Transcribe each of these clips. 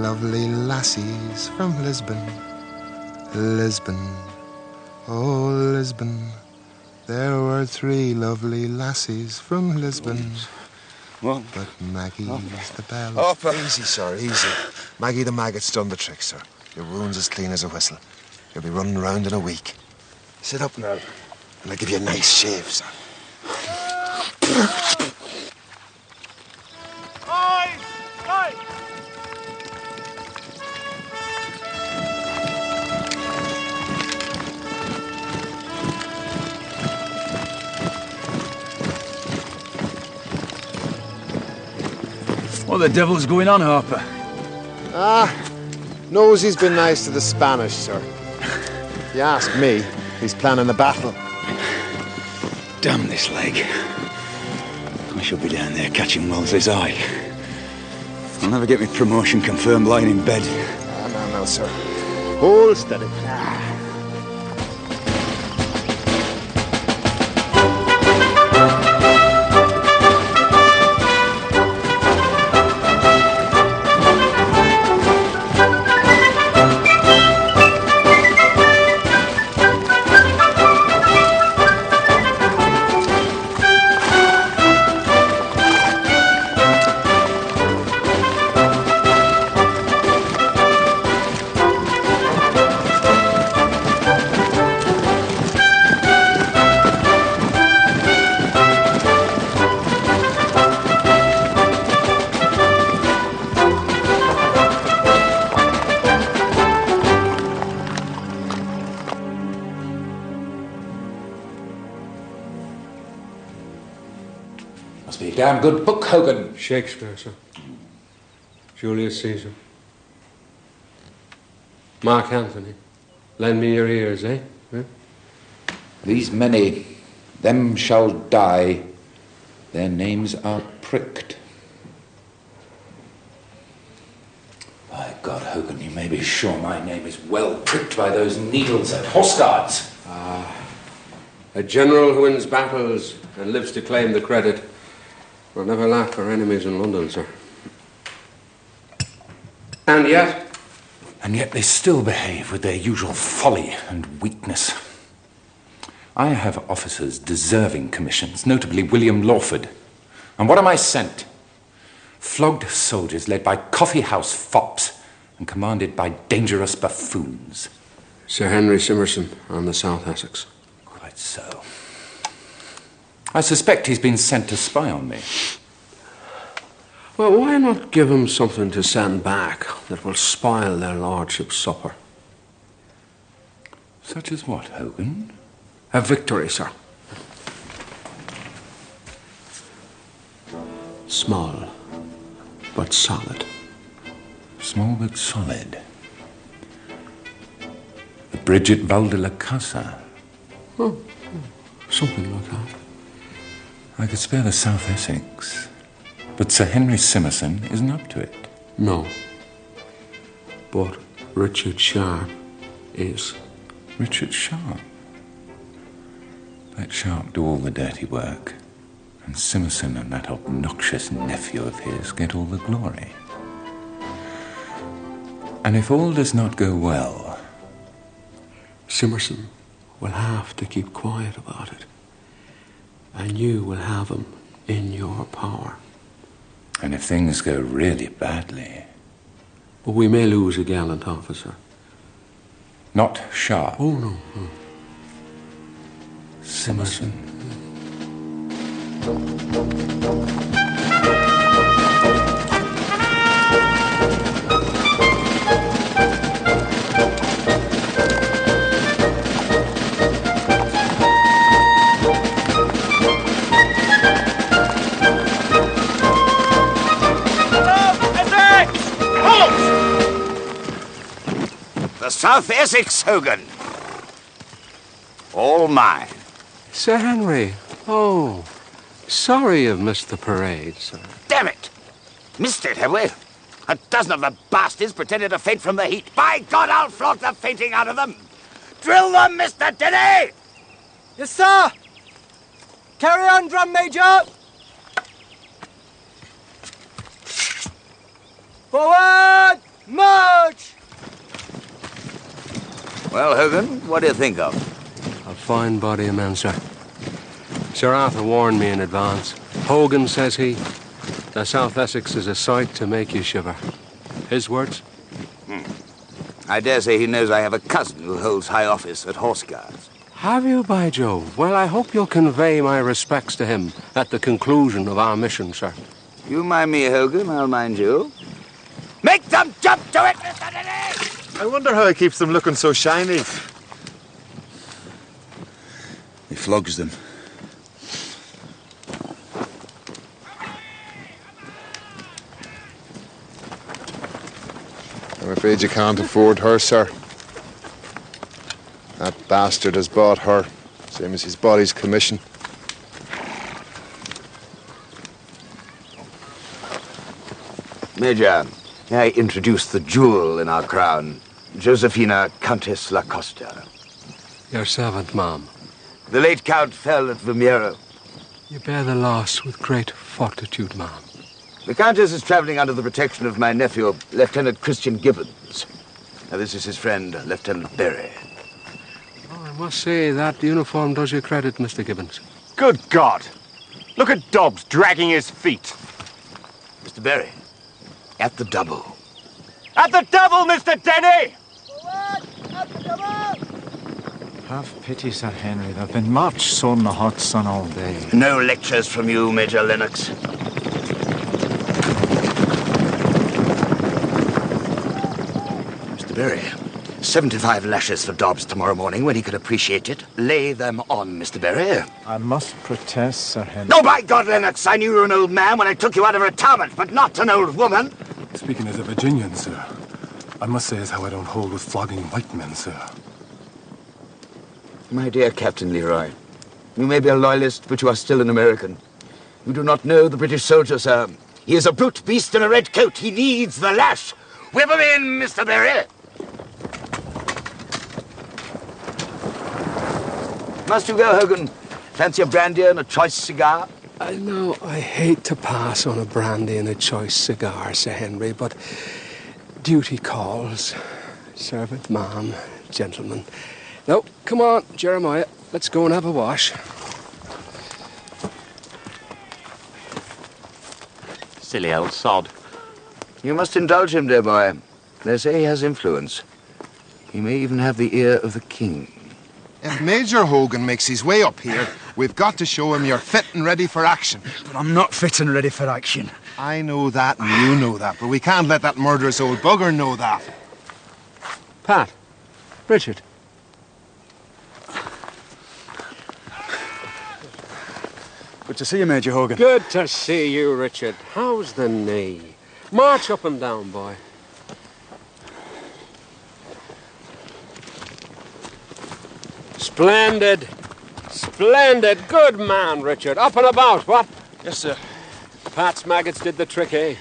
lovely lassies from Lisbon. Lisbon, oh Lisbon. There were 3 lovely lassies from Lisbon. What? But Maggie's the belle. Harper. Easy, sir, easy. Maggie the maggot's done the trick, sir. Your wound's as clean as a whistle. You'll be running around in a week. Sit up now, and I'll give you a nice shave, sir. What the devil's going on, Harper? Knows he's been nice to the Spanish, sir. If you ask me, he's planning a battle. Damn this leg. I shall be down there catching Wellesley's eye. I'll never get my promotion confirmed lying in bed. No, sir. Hold steady. Must be a damn good book, Hogan. Shakespeare, sir. Julius Caesar. Mark Antony. Lend me your ears, eh? These many, them shall die. Their names are pricked. By God, Hogan, you may be sure my name is well pricked by those needles at Horse Guards. A general who wins battles and lives to claim the credit will never lack for enemies in London, sir. And yet they still behave with their usual folly and weakness. I have officers deserving commissions, notably William Lawford. And what am I sent? Flogged soldiers led by coffee-house fops and commanded by dangerous buffoons. Sir Henry Simerson on the South Essex. Quite so. I suspect he's been sent to spy on me. Well, why not give him something to send back that will spoil their lordship's supper? Such as what, Hogan? A victory, sir. Small, but solid. Small but solid. The bridge at Val de la Casa. Oh, something like that. I could spare the South Essex, but Sir Henry Simerson isn't up to it. No. But Richard Sharpe is. Richard Sharpe? Let Sharpe do all the dirty work, and Simerson and that obnoxious nephew of his get all the glory. And if all does not go well, Simerson will have to keep quiet about it. And you will have him in your power. and if things go really badly... But we may lose a gallant officer. Not Sharpe. Oh, no. Simerson. South Essex, Hogan. All mine. Sir Henry. Oh, sorry you've missed the parade, sir. Damn it! Missed it, have we? A dozen of the bastards pretended to faint from the heat. By God, I'll flog the fainting out of them. Drill them, Mr. Denny! Yes, sir. Carry on, Drum Major. Forward! March! Well, Hogan, what do you think of? A fine body of men, sir. Sir Arthur warned me in advance. Hogan, says he, that South Essex is a sight to make you shiver. His words? I dare say he knows I have a cousin who holds high office at Horse Guards. Have you, by Jove? Well, I hope you'll convey my respects to him at the conclusion of our mission, sir. You mind me, Hogan, I'll mind you. Make them jump to it, Mr. Denny! I wonder how he keeps them looking so shiny. He flogs them. I'm afraid you can't afford her, sir. That bastard has bought her, same as he's bought his commission. Major, I introduce the jewel in our crown, Josephina Countess La Costa. Your servant, ma'am. The late Count fell at Vimiero. You bear the loss with great fortitude, ma'am. The Countess is traveling under the protection of my nephew, Lieutenant Christian Gibbons. Now, this is his friend, Lieutenant Berry. Oh, I must say, that uniform does you credit, Mr. Gibbons. Good God! Look at Dobbs dragging his feet. Mr. Berry, at the double. At the double, Mr. Denny! Have pity, Sir Henry. They've been much sun, the hot sun all day. No lectures from you, Major Lennox. Mr. Berry, 75 lashes for Dobbs tomorrow morning when he can appreciate it. Lay them on, Mr. Berry. I must protest, Sir Henry. No, by God, Lennox, I knew you were an old man when I took you out of retirement, but not an old woman. Speaking as a Virginian, sir, I must say as how I don't hold with flogging white men, sir. My dear Captain Leroy, you may be a loyalist, but you are still an American. You do not know the British soldier, sir. He is a brute beast in a red coat. He needs the lash. Whip him in, Mr. Berry. Must you go, Hogan? Fancy a brandy and a choice cigar? I know I hate to pass on a brandy and a choice cigar, Sir Henry, but duty calls. Servant, ma'am, gentlemen. Now, come on, Jeremiah. Let's go and have a wash. Silly old sod. You must indulge him, dear boy. They say he has influence. He may even have the ear of the king. If Major Hogan makes his way up here, we've got to show him you're fit and ready for action. But I'm not fit and ready for action. I know that and you know that, but we can't let that murderous old bugger know that. Pat, Richard. Good to see you, Major Hogan. Good to see you, Richard. How's the knee? March up and down, boy. Splendid. Splendid. Good man, Richard. Up and about, what? Yes, sir. Pat's maggots did the trick, eh?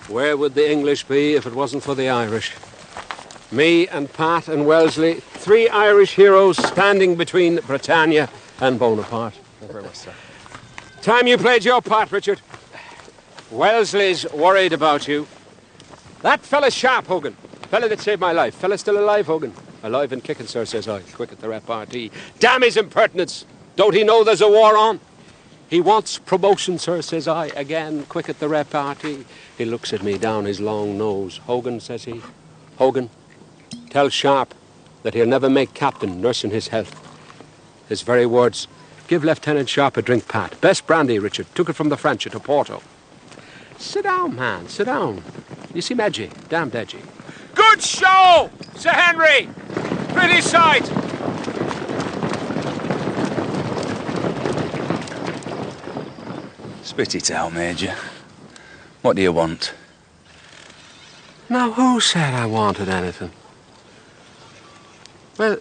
Where would the English be if it wasn't for the Irish? Me and Pat and Wellesley, 3 Irish heroes standing between Britannia and Bonaparte. Thank you very much, sir. Time you played your part, Richard. Wellesley's worried about you. That fella's Sharpe, Hogan. Fella that saved my life. Fella still alive, Hogan. Alive and kicking, sir, says I. Quick at the repartee. Damn his impertinence. Don't he know there's a war on? He wants promotion, sir, says I. Again, quick at the repartee. He looks at me down his long nose. Hogan, says he. Hogan, tell Sharpe that he'll never make captain, nursing his health. His very words. Give Lieutenant Sharpe a drink, Pat. Best brandy, Richard. Took it from the French at Oporto. Sit down, man. Sit down. You seem edgy. Damned edgy. Good show, Sir Henry. Pretty sight. Spit it out, Major. What do you want? Now, who said I wanted anything? Well,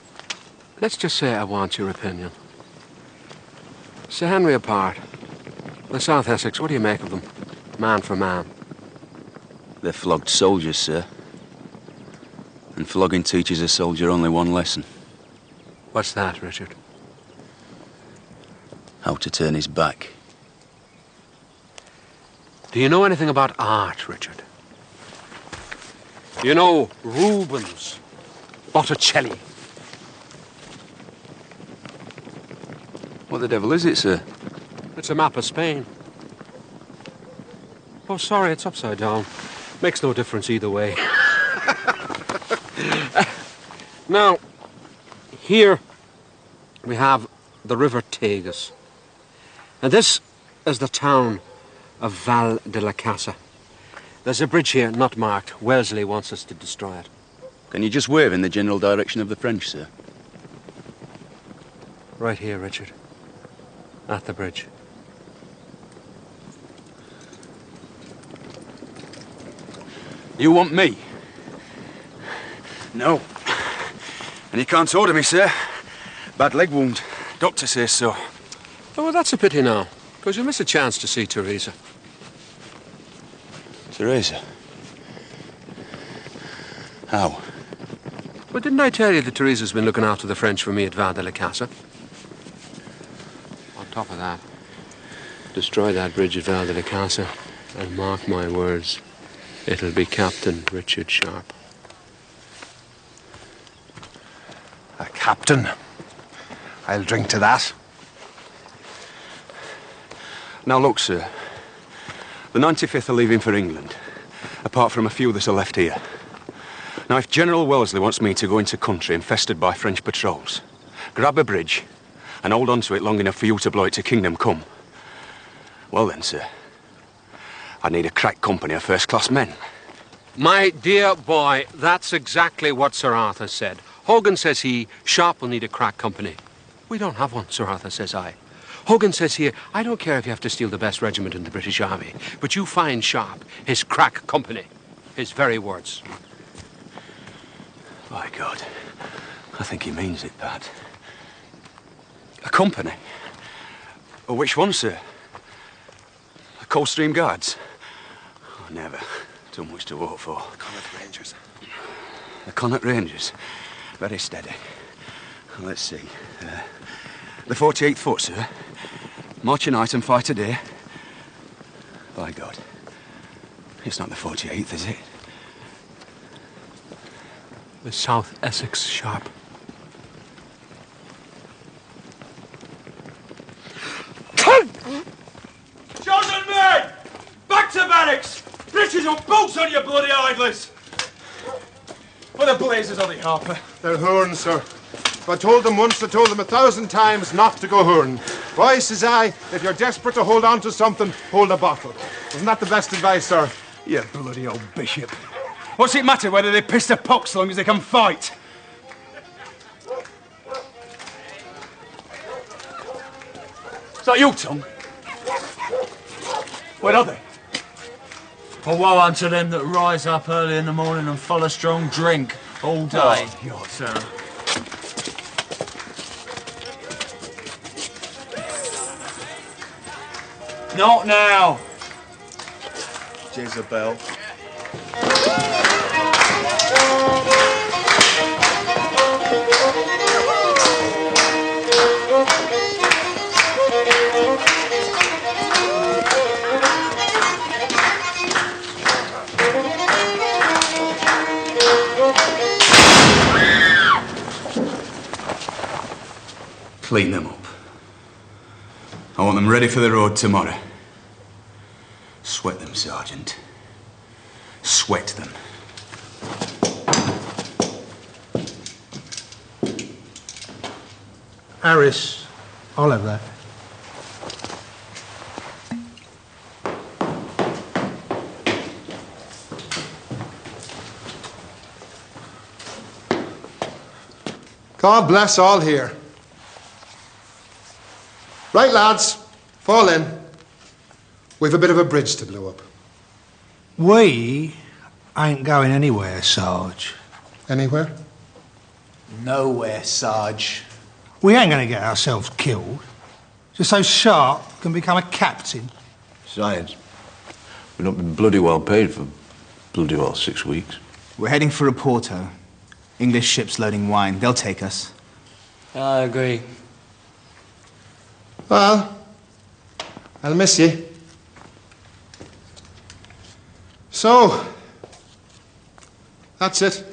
let's just say I want your opinion. Sir Henry apart. The South Essex, what do you make of them? Man for man. They're flogged soldiers, sir. And flogging teaches a soldier only one lesson. What's that, Richard? How to turn his back. Do you know anything about art, Richard? You know, Rubens, Botticelli. What the devil is it, sir? It's a map of Spain. Oh, sorry, it's upside down. Makes no difference either way. Now, here we have the River Tagus. And this is the town of Val de la Casa. There's a bridge here not marked. Wellesley wants us to destroy it. Can you just wave in the general direction of the French, sir? Right here, Richard. At the bridge. You want me? No. And you can't order me, sir. Bad leg wound. Doctor says so. Oh, well, that's a pity now, because you miss a chance to see Teresa. Teresa? How? Well, didn't I tell you that Teresa's been looking after the French for me at Val de la Casa? On top of that, destroy that bridge at Val de la Casa, and mark my words, it'll be Captain Richard Sharpe. A captain. I'll drink to that. Now look, sir. The 95th are leaving for England, apart from a few that are left here. Now, if General Wellesley wants me to go into country infested by French patrols, grab a bridge, and hold on to it long enough for you to blow it to Kingdom Come, well then, sir, I need a crack company of first-class men. My dear boy, that's exactly what Sir Arthur said. Hogan says Sharpe will need a crack company. We don't have one, Sir Arthur, says I. Hogan says here, I don't care if you have to steal the best regiment in the British Army, but you find Sharpe his crack company. His very words. By God, I think he means it, Pat. A company? Oh, which one, sir? The Coldstream Guards? Oh, never. Too much to vote for. The Connaught Rangers. The Connaught Rangers? Very steady. Let's see. The 48th Foot, sir. March a night and fight a day. By God. It's not the 48th, is it? The South Essex Sharpe. Chosen men! Back to barracks! Breeches and boots on your bloody idlers! What the blazes are they, Harper? They're hooring, sir. If I told them once, I told them 1,000 times not to go hooring. Why, says I, if you're desperate to hold on to something, hold a bottle. Isn't that the best advice, sir? You bloody old bishop. What's it matter whether they piss their pox so long as they can fight? Is that you, Tom? Where are they? Well, woe unto them that rise up early in the morning and follow strong drink all day. Oh, God. Sir. Not now. Jezebel. Clean them up. I want them ready for the road tomorrow. Sweat them, Sergeant. Sweat them. Harris, I'll have that. God bless all here. Right, lads, fall in. We've a bit of a bridge to blow up. We ain't going anywhere, Sarge. Anywhere? Nowhere, Sarge. We ain't going to get ourselves killed. Just so Sharpe can become a captain. Besides, we've not been bloody well paid for bloody well 6 weeks. We're heading for Oporto. English ships loading wine. They'll take us. I agree. Well, I'll miss you. So, That's it.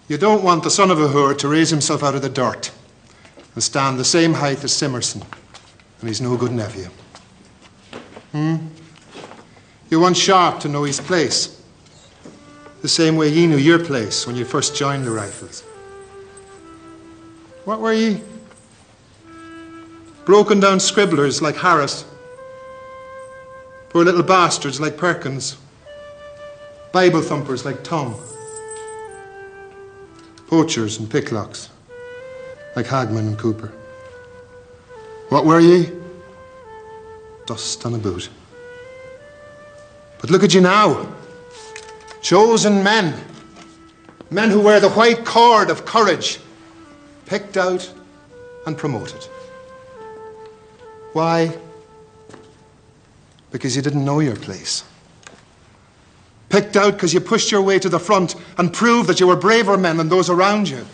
You don't want the son of a whore to raise himself out of the dirt and stand the same height as Simerson, and he's no good nephew. You want Sharpe to know his place, the same way ye knew your place when you first joined the Rifles. What were ye? Broken down scribblers like Harris, poor little bastards like Perkins, Bible thumpers like Tom, poachers and picklocks like Hagman and Cooper. What were ye? Dust on a boot. But look at you now. Chosen men. Men who wear the white cord of courage. Picked out and promoted. Why? Because you didn't know your place. Picked out because you pushed your way to the front and proved that you were braver men than those around you.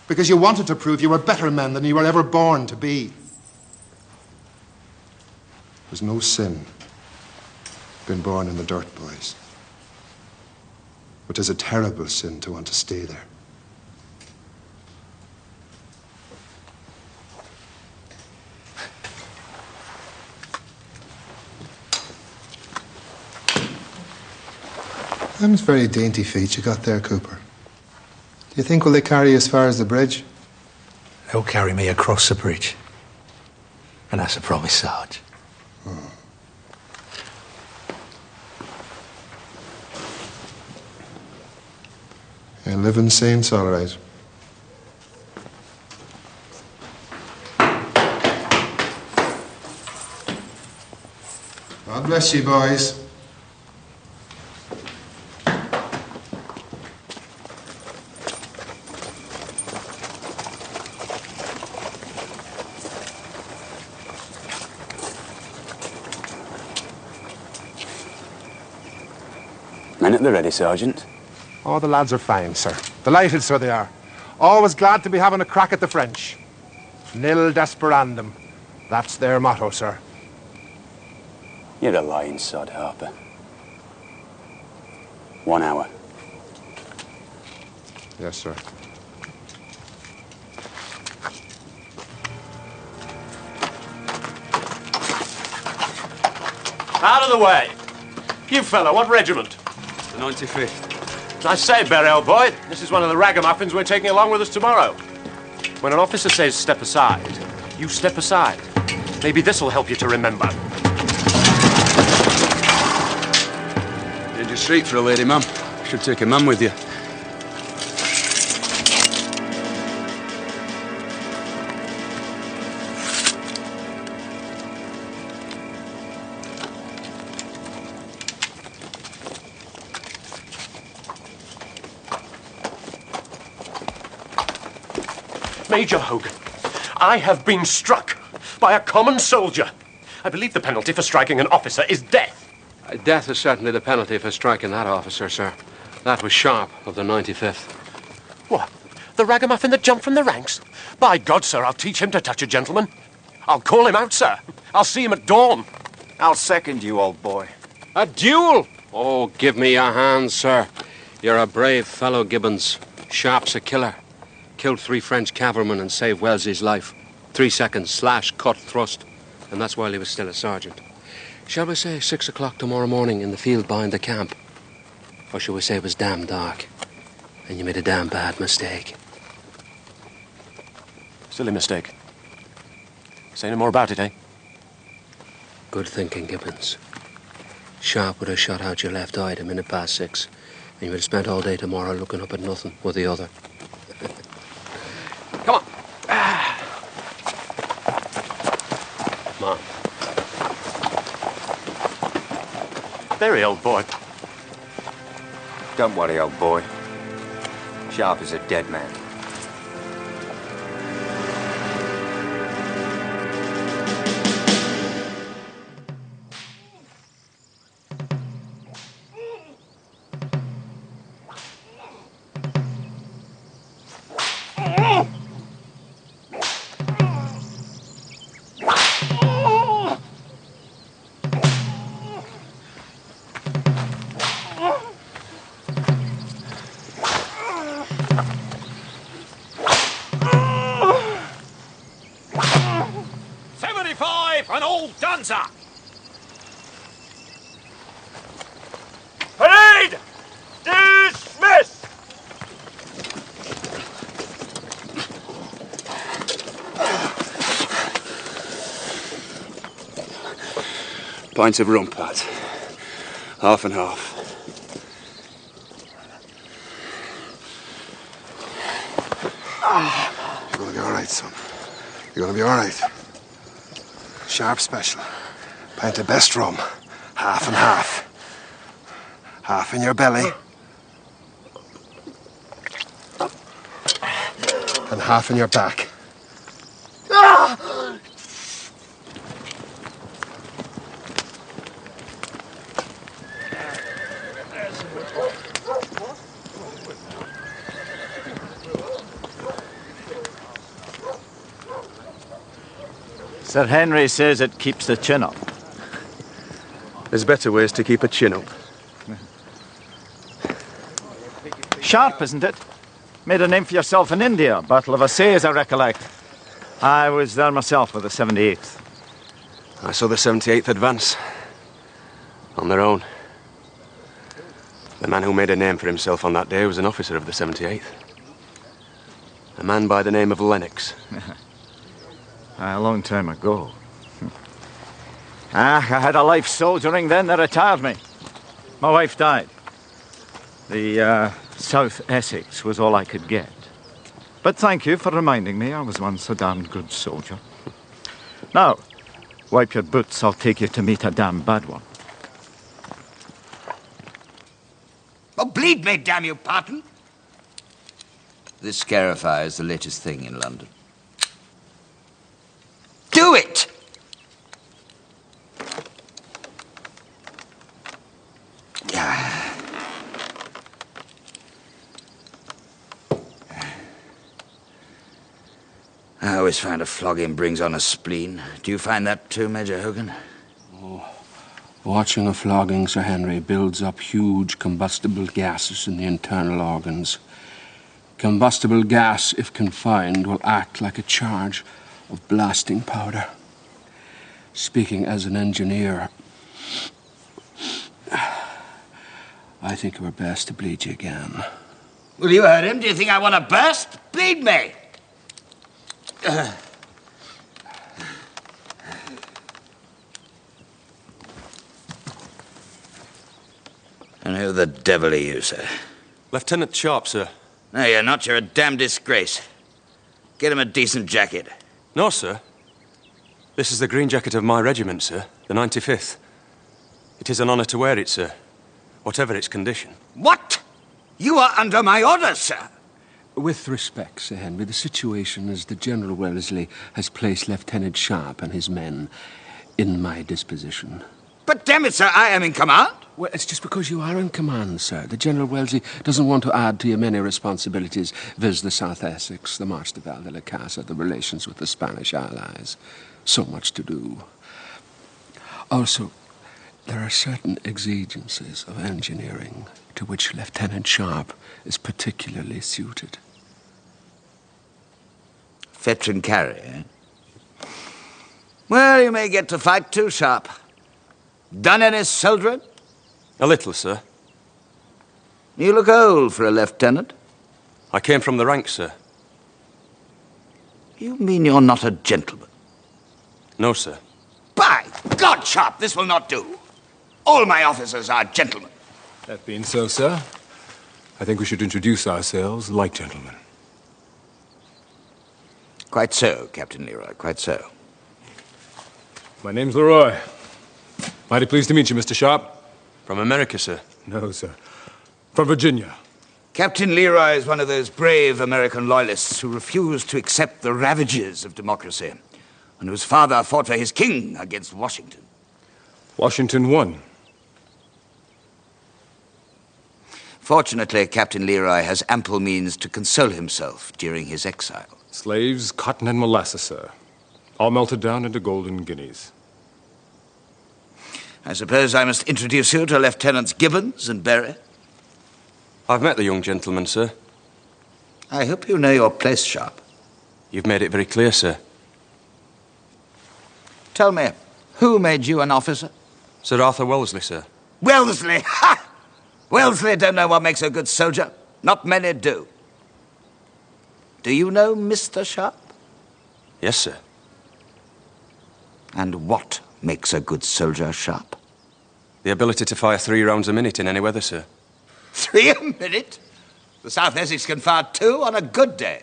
Because you wanted to prove you were better men than you were ever born to be. There's no sin being born in the dirt, boys. But it's a terrible sin to want to stay there. Them's very dainty feet you got there, Cooper. Do you think will they carry you as far as the bridge? They'll carry me across the bridge. And that's a promise, Sarge. Yeah, living saints, all right. God bless you, boys. Men at the ready, Sergeant. Oh, the lads are fine, sir. Delighted, so they are. Always glad to be having a crack at the French. Nil desperandum. That's their motto, sir. You're a lying sod, Harper. 1 hour. Yes, sir. Out of the way. You fella, what regiment? The 95th. I say, Barry, old boy, this is one of the ragamuffins we're taking along with us tomorrow. When an officer says step aside, you step aside. Maybe this'll help you to remember. Dangerous street for a lady, ma'am. Should take a man with you. Major Hogan, I have been struck by a common soldier. I believe the penalty for striking an officer is death. Death is certainly the penalty for striking that officer, sir. That was Sharpe of the 95th. What? The ragamuffin that jumped from the ranks? By God, sir, I'll teach him to touch a gentleman. I'll call him out, sir. I'll see him at dawn. I'll second you, old boy. A duel? Oh, give me your hand, sir. You're a brave fellow, Gibbons. Sharpe's a killer. Killed 3 French cavalrymen and saved Wellesley's life. 3 seconds, slash, cut, thrust. And that's while he was still a sergeant. Shall we say 6 o'clock tomorrow morning in the field behind the camp? Or shall we say it was damn dark and you made a damn bad mistake? Silly mistake. Say no more about it, eh? Good thinking, Gibbons. Sharpe would have shot out your left eye at 6:01, and you would have spent all day tomorrow looking up at nothing with the other. Come on. Come on. Very old boy. Don't worry, old boy. Sharpe is a dead man. An old dancer! Parade! Dismiss! Pint of rum, Pat. Half and half. You're gonna be all right, son. You're gonna be all right. Sharpe special. Pint of best rum. Half and half. Half in your belly. And half in your back. Sir Henry says it keeps the chin up. There's better ways to keep a chin up. Sharpe, isn't it? Made a name for yourself in India. Battle of Assaye, I recollect. I was there myself with the 78th. I saw the 78th advance. On their own. The man who made a name for himself on that day was an officer of the 78th. A man by the name of Lennox. A long time ago. I had a life soldiering then. They retired me. My wife died. The South Essex was all I could get. But thank you for reminding me I was once a damned good soldier. Now, wipe your boots. I'll take you to meet a damn bad one. Oh, bleed me, damn you, Parton! This Scarify is the latest thing in London. Do it! I always find a flogging brings on a spleen. Do you find that too, Major Hogan? Oh, watching a flogging, Sir Henry, builds up huge combustible gases in the internal organs. Combustible gas, if confined, will act like a charge of blasting powder. Speaking as an engineer, I think it were best to bleed you again. Well, you heard him. Do you think I want to burst? Bleed me! And who the devil are you, sir? Lieutenant Sharpe, sir. No, you're not. You're a damn disgrace. Get him a decent jacket. No, sir. This is the green jacket of my regiment, sir. The 95th. It is an honour to wear it, sir. Whatever its condition. What? You are under my orders, sir. With respect, Sir Henry, the situation is that General Wellesley has placed Lieutenant Sharpe and his men in my disposition. But damn it, sir, I am in command. Well, it's just because you are in command, sir. The General Wellesley doesn't want to add to your many responsibilities, viz. The South Essex, the March to Val de la Casa, the relations with the Spanish allies. So much to do. Also, there are certain exigencies of engineering to which Lieutenant Sharpe is particularly suited. Fetch and carry, eh? Well, you may get to fight too, Sharpe. Done any soldiering? A little, sir. You look old for a lieutenant. I came from the ranks, sir. You mean you're not a gentleman? No, sir. By God, Sharpe, this will not do. All my officers are gentlemen. That being so, sir, I think we should introduce ourselves like gentlemen. Quite so, Captain Leroy, quite so. My name's Leroy. Mighty pleased to meet you, Mr. Sharpe. From America, sir? No, sir. From Virginia. Captain Leroy is one of those brave American loyalists who refuse to accept the ravages of democracy, and whose father fought for his king against Washington. Washington won. Fortunately, Captain Leroy has ample means to console himself during his exile. Slaves, cotton, and molasses, sir. All melted down into golden guineas. I suppose I must introduce you to Lieutenants Gibbons and Berry. I've met the young gentleman, sir. I hope you know your place, Sharpe. You've made it very clear, sir. Tell me, who made you an officer? Sir Arthur Wellesley, sir. Wellesley! Ha! Wellesley don't know what makes a good soldier. Not many do. Do you know Mr. Sharpe? Yes, sir. And what makes a good soldier, Sharpe? The ability to fire 3 rounds a minute in any weather, sir. 3 a minute? The South Essex can fire 2 on a good day.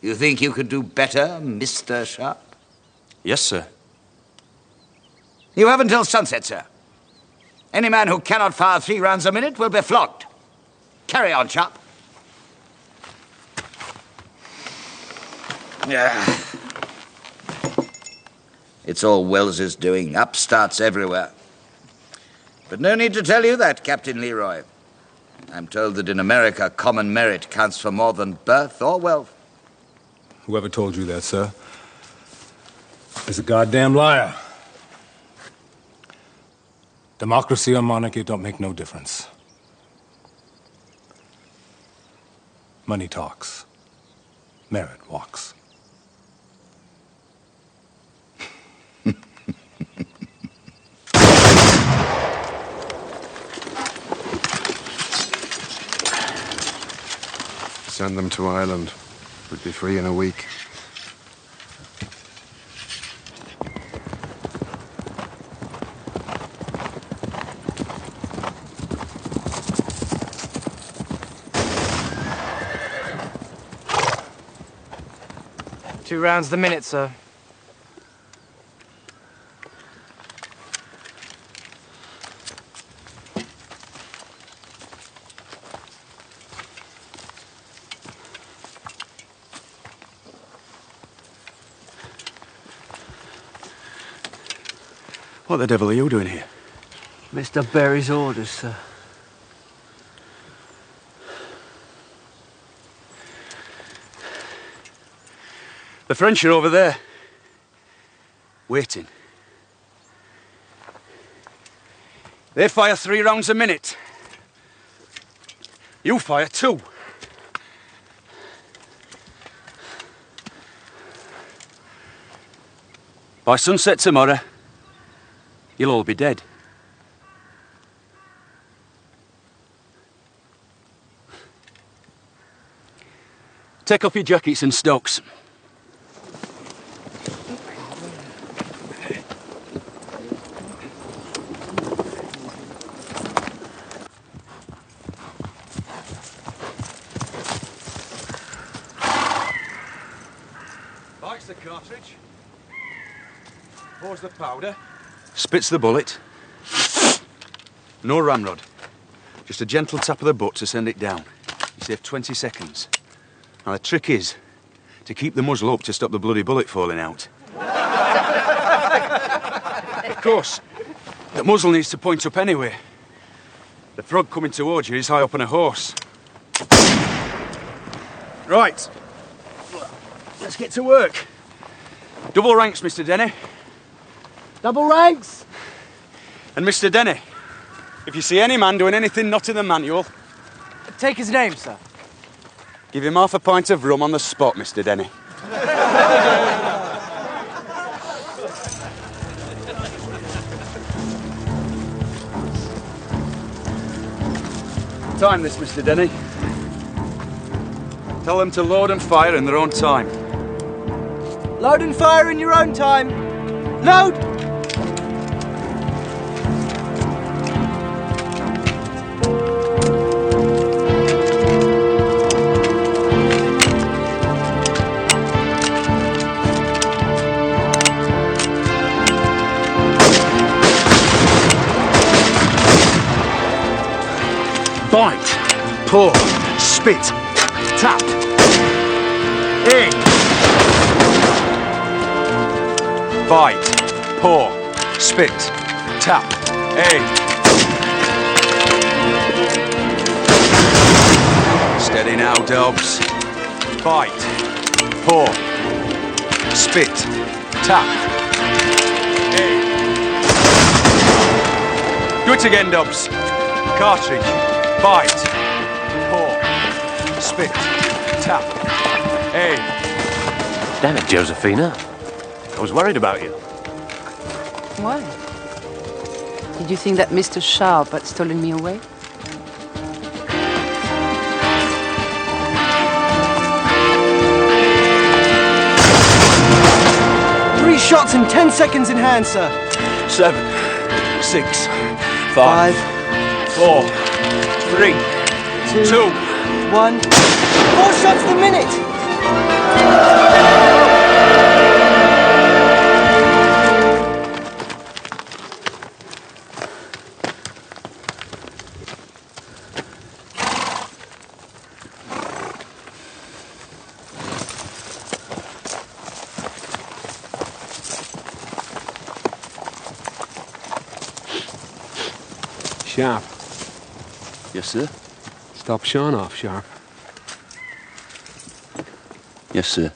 You think you could do better, Mr. Sharpe? Yes, sir. You have until sunset, sir. Any man who cannot fire 3 rounds a minute will be flogged. Carry on, Sharpe. Yeah. It's all Wells's doing. Upstarts everywhere. But no need to tell you that, Captain Leroy. I'm told that in America, common merit counts for more than birth or wealth. Whoever told you that, sir, is a goddamn liar. Democracy or monarchy don't make no difference. Money talks. Merit walks. Send them to Ireland. We'd be free in a week. Two rounds the minute, sir. What the devil are you doing here? Mr. Berry's orders, sir. The French are over there. Waiting. They fire 3 rounds a minute. You fire 2. By sunset tomorrow, you'll all be dead. Take off your jackets and stocks. Bites the cartridge. Pours the powder. Spits the bullet. No ramrod. Just a gentle tap of the butt to send it down. You save 20 seconds. Now the trick is to keep the muzzle up to stop the bloody bullet falling out. Of course, the muzzle needs to point up anyway. The frog coming towards you is high up on a horse. Right. Let's get to work. Double ranks, Mr. Denny. Double ranks? And Mr. Denny, if you see any man doing anything not in the manual... Take his name, sir. Give him half a pint of rum on the spot, Mr. Denny. Time this, Mr. Denny. Tell them to load and fire in their own time. Load and fire in your own time. Load! Bite, pour, spit, tap, aim. Bite, pour, spit, tap, aim. Steady now, dogs. Bite, pour, spit, tap, aim. Do it again, Dobbs. Cartridge. Bite, pour, spit. Tap. Hey. Damn it, Josephina. I was worried about you. Why? Did you think that Mr. Sharpe had stolen me away? Three shots in 10 seconds in hand, sir. 7, 6, 5, 4, 3, 2, 1. 4 shots a minute! Sharpe. Yes, sir. Stop showing off, Sharpe. Yes, sir.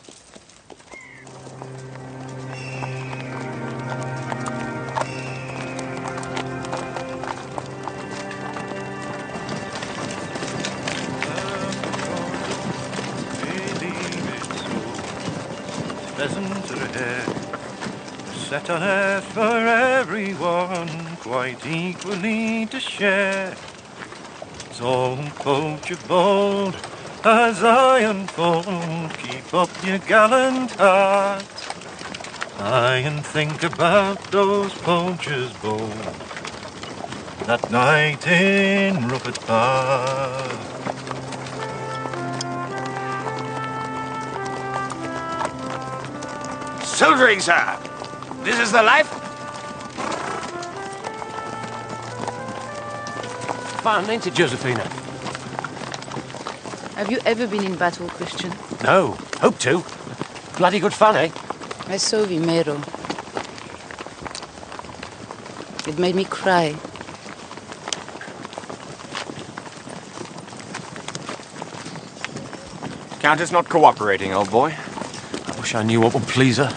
Pleasant air, set on earth for everyone, quite equally to share. So poacher bold, as I unfold, keep up your gallant heart. Try and think about those poachers bold, that night in Rufford Park. Soldiering, sir. This is the life. Fun, ain't it, Josephina? Have you ever been in battle, Christian? No. Hope to. Bloody good fun, eh? I saw Vimero. It made me cry. Countess not cooperating, old boy. I wish I knew what would please her.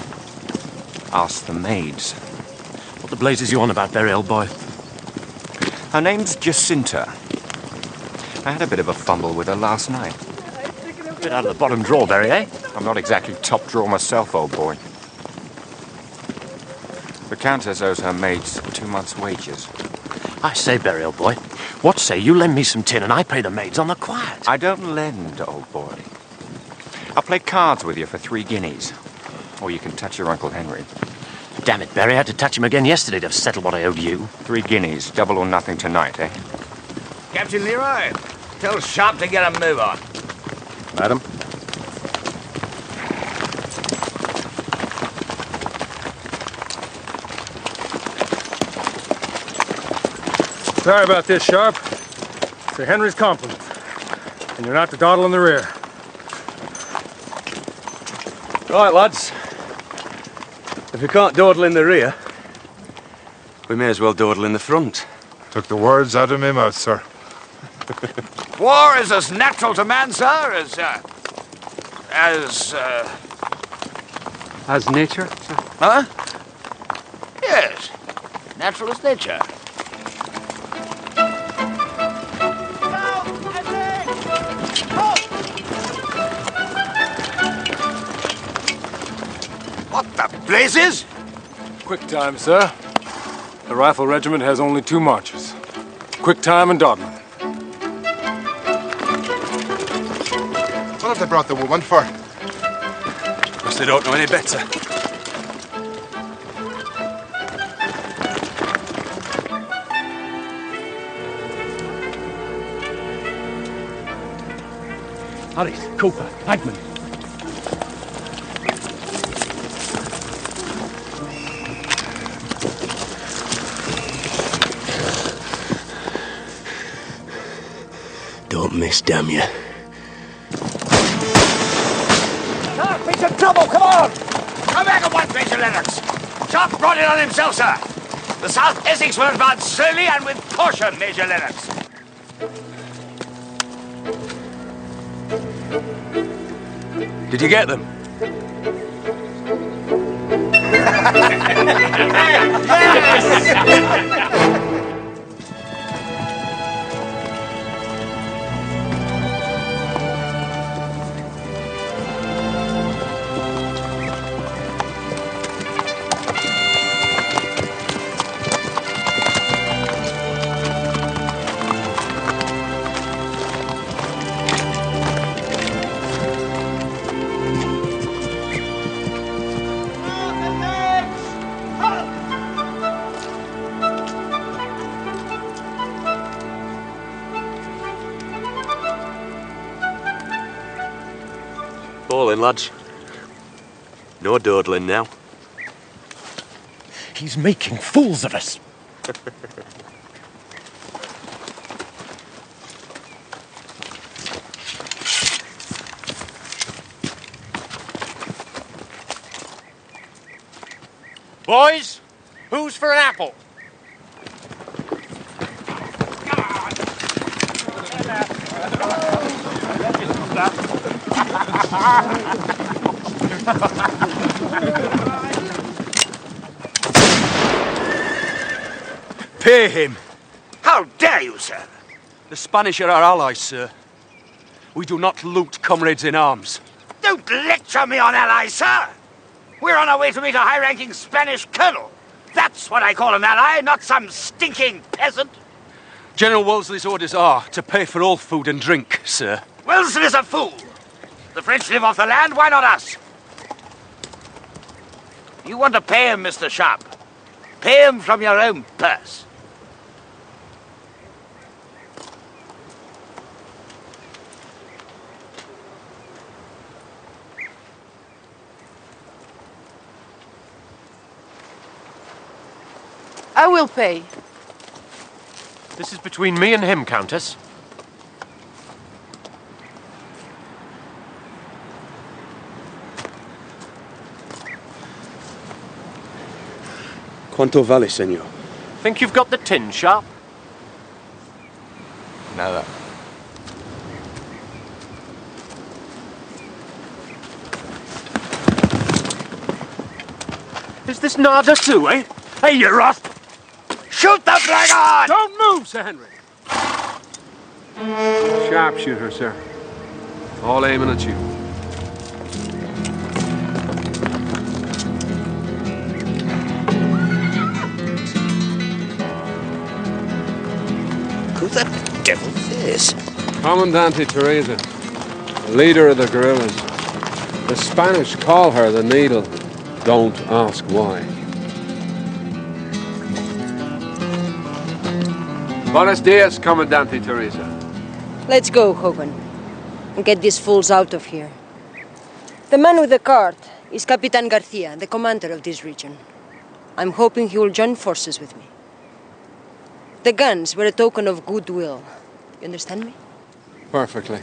Ask the maids. What the blazes you on about, Barry, old boy? Her name's Jacinta. I had a bit of a fumble with her last night. Bit out of the bottom drawer, Barry, eh? I'm not exactly top drawer myself, old boy. The Countess owes her maids 2 months' wages. I say, Barry, old boy, what say you lend me some tin and I pay the maids on the quiet? I don't lend, old boy. I'll play cards with you for 3 guineas. Or you can touch your Uncle Henry. Damn it, Barry, I had to touch him again yesterday to settle what I owed you. 3 guineas, double or nothing tonight, eh? Captain Leroy, tell Sharpe to get a move on. Madam? Sorry about this, Sharpe. Sir Henry's compliment. And you're not to dawdle in the rear. Right, lads. If we can't dawdle in the rear, we may as well dawdle in the front. Took the words out of my mouth, sir. War is as natural to man, sir, As nature, sir? Huh? Yes. Natural as nature. What the blazes? Quick time, sir. The rifle regiment has only 2 marches. Quick time and dogman. What have they brought the woman for? Because they don't know any better. Harris, Cooper, Hagman. Don't miss, damn you. Sharpe, he's in trouble, come on! Come back at once, Major Lennox. Sharpe brought it on himself, sir. The South Essex will advance slowly and with caution, Major Lennox. Did you get them? Yes! Balling, lads. No dawdling now. He's making fools of us. Boys, who's for an apple? Pay him. How dare you, sir? The Spanish are our allies, sir. We do not loot comrades in arms. Don't lecture me on allies, sir. We're on our way to meet a high-ranking Spanish colonel. That's what I call an ally, not some stinking peasant. General Wellesley's orders are to pay for all food and drink, sir. Wellesley's a fool. The French live off the land, why not us? You want to pay him, Mr. Sharpe. Pay him from your own purse. I will pay. This is between me and him, Countess. Quanto vale, senor? Think you've got the tin, Sharpe? Nada. Is this nada too, eh? Hey, you rot! Shoot the blackguard! Don't move, Sir Henry. Sharpshooter, sir. All aiming at you. Who the devil's this? Commandante Teresa, leader of the guerrillas. The Spanish call her the Needle. Don't ask why. Buenos dias, Commandante Teresa. Let's go, Hogan, and get these fools out of here. The man with the cart is Capitan Garcia, the commander of this region. I'm hoping he will join forces with me. The guns were a token of goodwill. You understand me? Perfectly.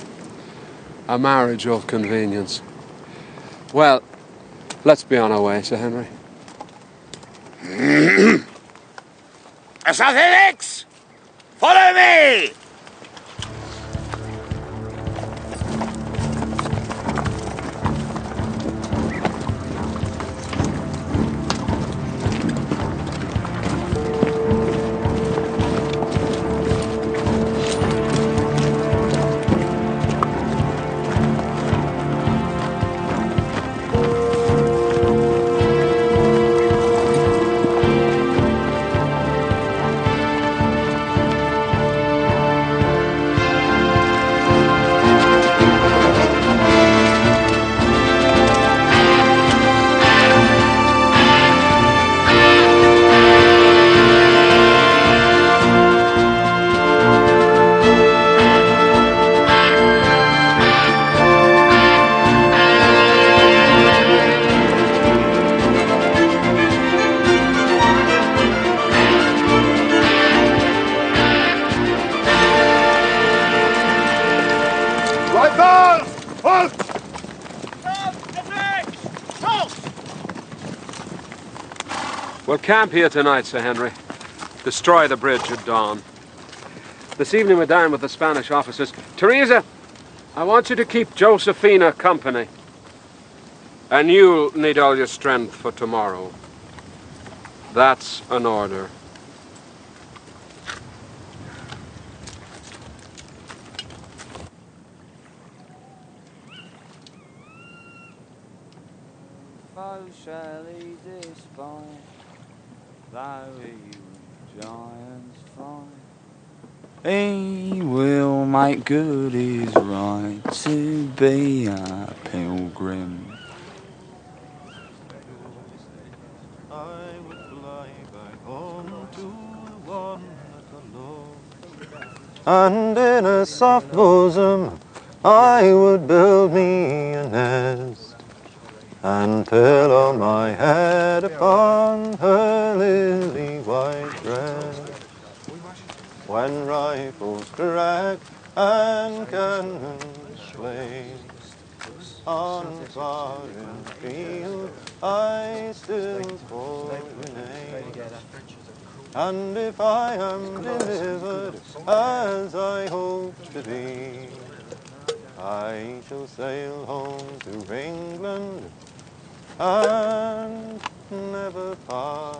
A marriage of convenience. Well, let's be on our way, Sir Henry. Assassins! Follow me! We'll camp here tonight, Sir Henry. Destroy the bridge at dawn. This evening we dine with the Spanish officers. Teresa, I want you to keep Josephina company. And you'll need all your strength for tomorrow. That's an order. Foe shall he despise, though you giants fight. He will make good his right to be a pilgrim. I would fly back home to the one that I love, and in a soft bosom I would build me a nest. and pillow my head upon her lily white dress. When rifles crack and cannons blazed on foreign field, I still call your name. And if I am delivered as I hope to be, I shall sail home to England and never part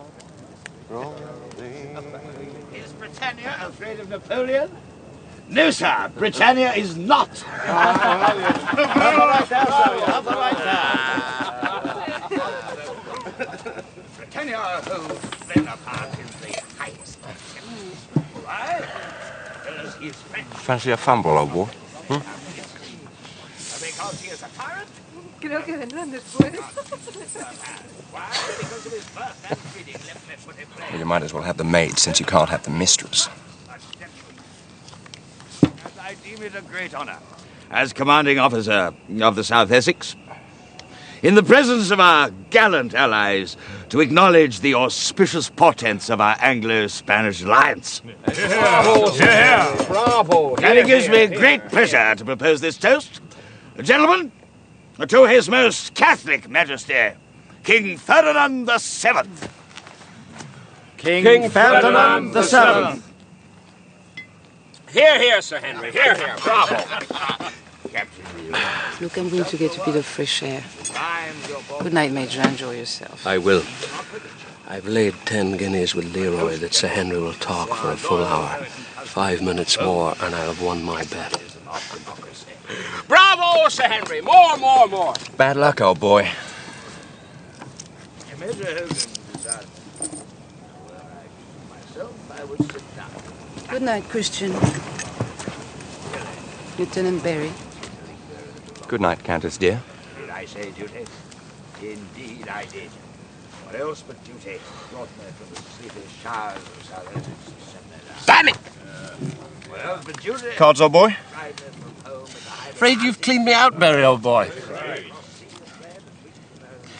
from thee. Is Britannia afraid of Napoleon? No, sir. Britannia is not. Britannia holds Bonaparte in the highest contempt. Why? Because he is French. Fancy a fumble, old boy? Because he is a tyrant? Creo que vendrán después. Why? Because of his birth and breeding. Let me put it plain. Well, you might as well have the maid since you can't have the mistress. As I deem it a great honor, as commanding officer of the South Essex, in the presence of our gallant allies, to acknowledge the auspicious portents of our Anglo-Spanish alliance. Bravo! Yeah. Bravo! And it gives me great pleasure to propose this toast. Gentlemen, to His Most Catholic Majesty, King Ferdinand the Seventh. King Ferdinand the Seventh. Hear, hear, Sir Henry. Hear, hear. Bravo. Look, I'm going to get a bit of fresh air. Good night, Major. Enjoy yourself. I will. I've laid 10 guineas with Leroy that Sir Henry will talk for a full hour. 5 minutes more, and I'll have won my bet. Bravo, Sir Henry. More, more, more. Bad luck, old boy. Good night, Christian. Lieutenant Barry. Good night, Countess dear. Did I say duty? Indeed I did. What else but duty brought me from the sleepy showers of South Essex. Damn it! What else but duty? Cards, old boy? Afraid you've cleaned me out, Barry, old boy.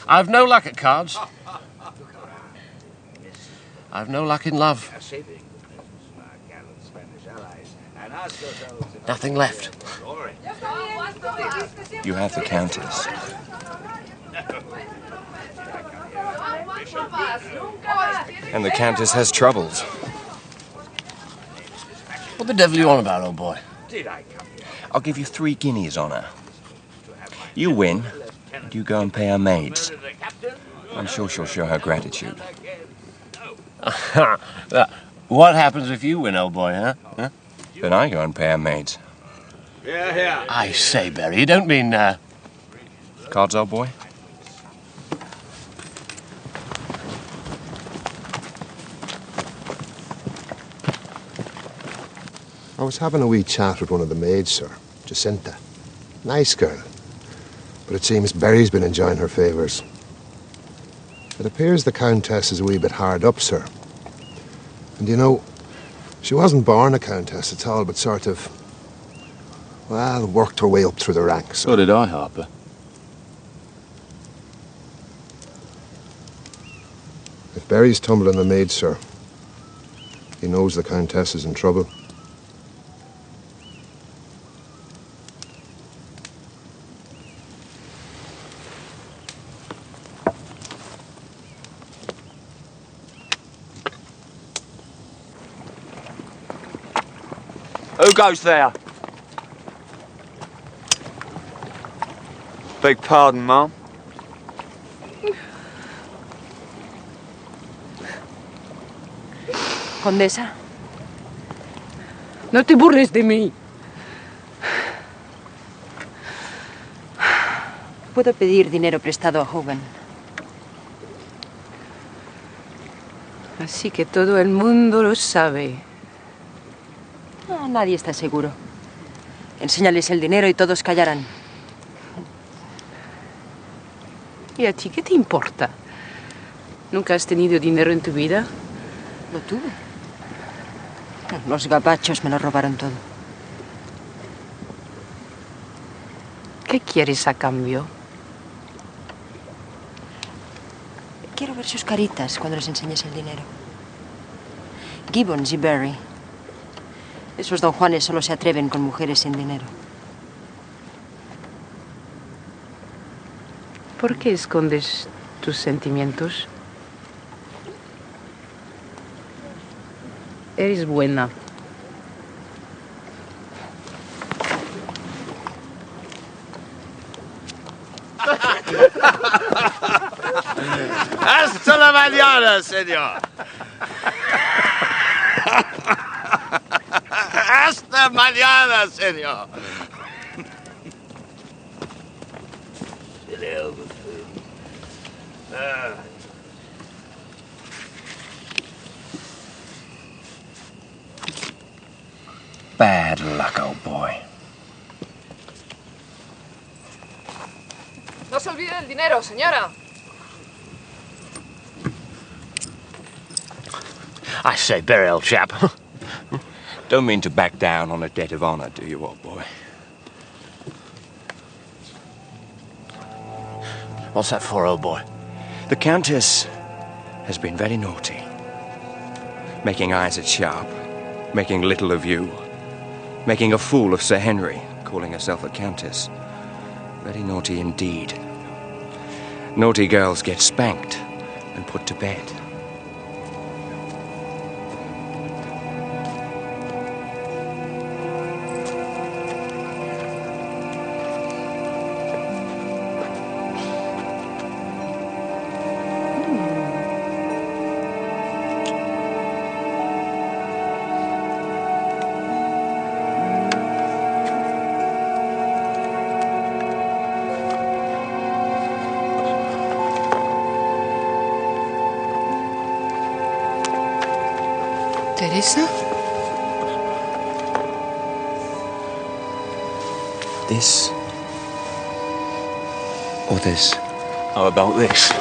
I've no luck at cards. I've no luck in love. Nothing left. You have the Countess. And the Countess has troubles. What the devil are you on about, old boy? I'll give you 3 guineas on her. You win, and you go and pay her maids. I'm sure she'll show her gratitude. What happens if you win, old boy, huh? Then I go and pay her maids. Yeah. I say, Barry, you don't mean, Cards, old boy? I was having a wee chat with one of the maids, sir, Jacinta. Nice girl. But it seems Barry's been enjoying her favours. It appears the Countess is a wee bit hard up, sir. And you know, she wasn't born a Countess at all, but sort of, well, worked her way up through the ranks. So did I, Harper. If Barry's tumbling the maid, sir, he knows the Countess is in trouble. Who goes there? Beg pardon, Mum. Condesa, no te burles de mí. Puedo pedir dinero prestado a Hogan. Así que todo el mundo lo sabe. No, nadie está seguro. Enséñales el dinero y todos callarán. ¿Y a ti qué te importa? ¿Nunca has tenido dinero en tu vida? Lo tuve. Los gabachos me lo robaron todo. ¿Qué quieres a cambio? quiero ver sus caritas cuando les enseñes el dinero. Gibbons y Barry. Esos don Juanes solo se atreven con mujeres sin dinero. ¿Por qué escondes tus sentimientos? Eres buena. Hasta la mañana, señor. Hasta mañana, señor. Bad luck, old boy. No se olvide del dinero, señora. I say, Barry, old chap. Don't mean to back down on a debt of honor, do you, old boy? What's that for, old boy? The Countess has been very naughty. Making eyes at Sharpe, making little of you, making a fool of Sir Henry, calling herself a Countess. Very naughty indeed. Naughty girls get spanked and put to bed. Teresa? This or this? How about this?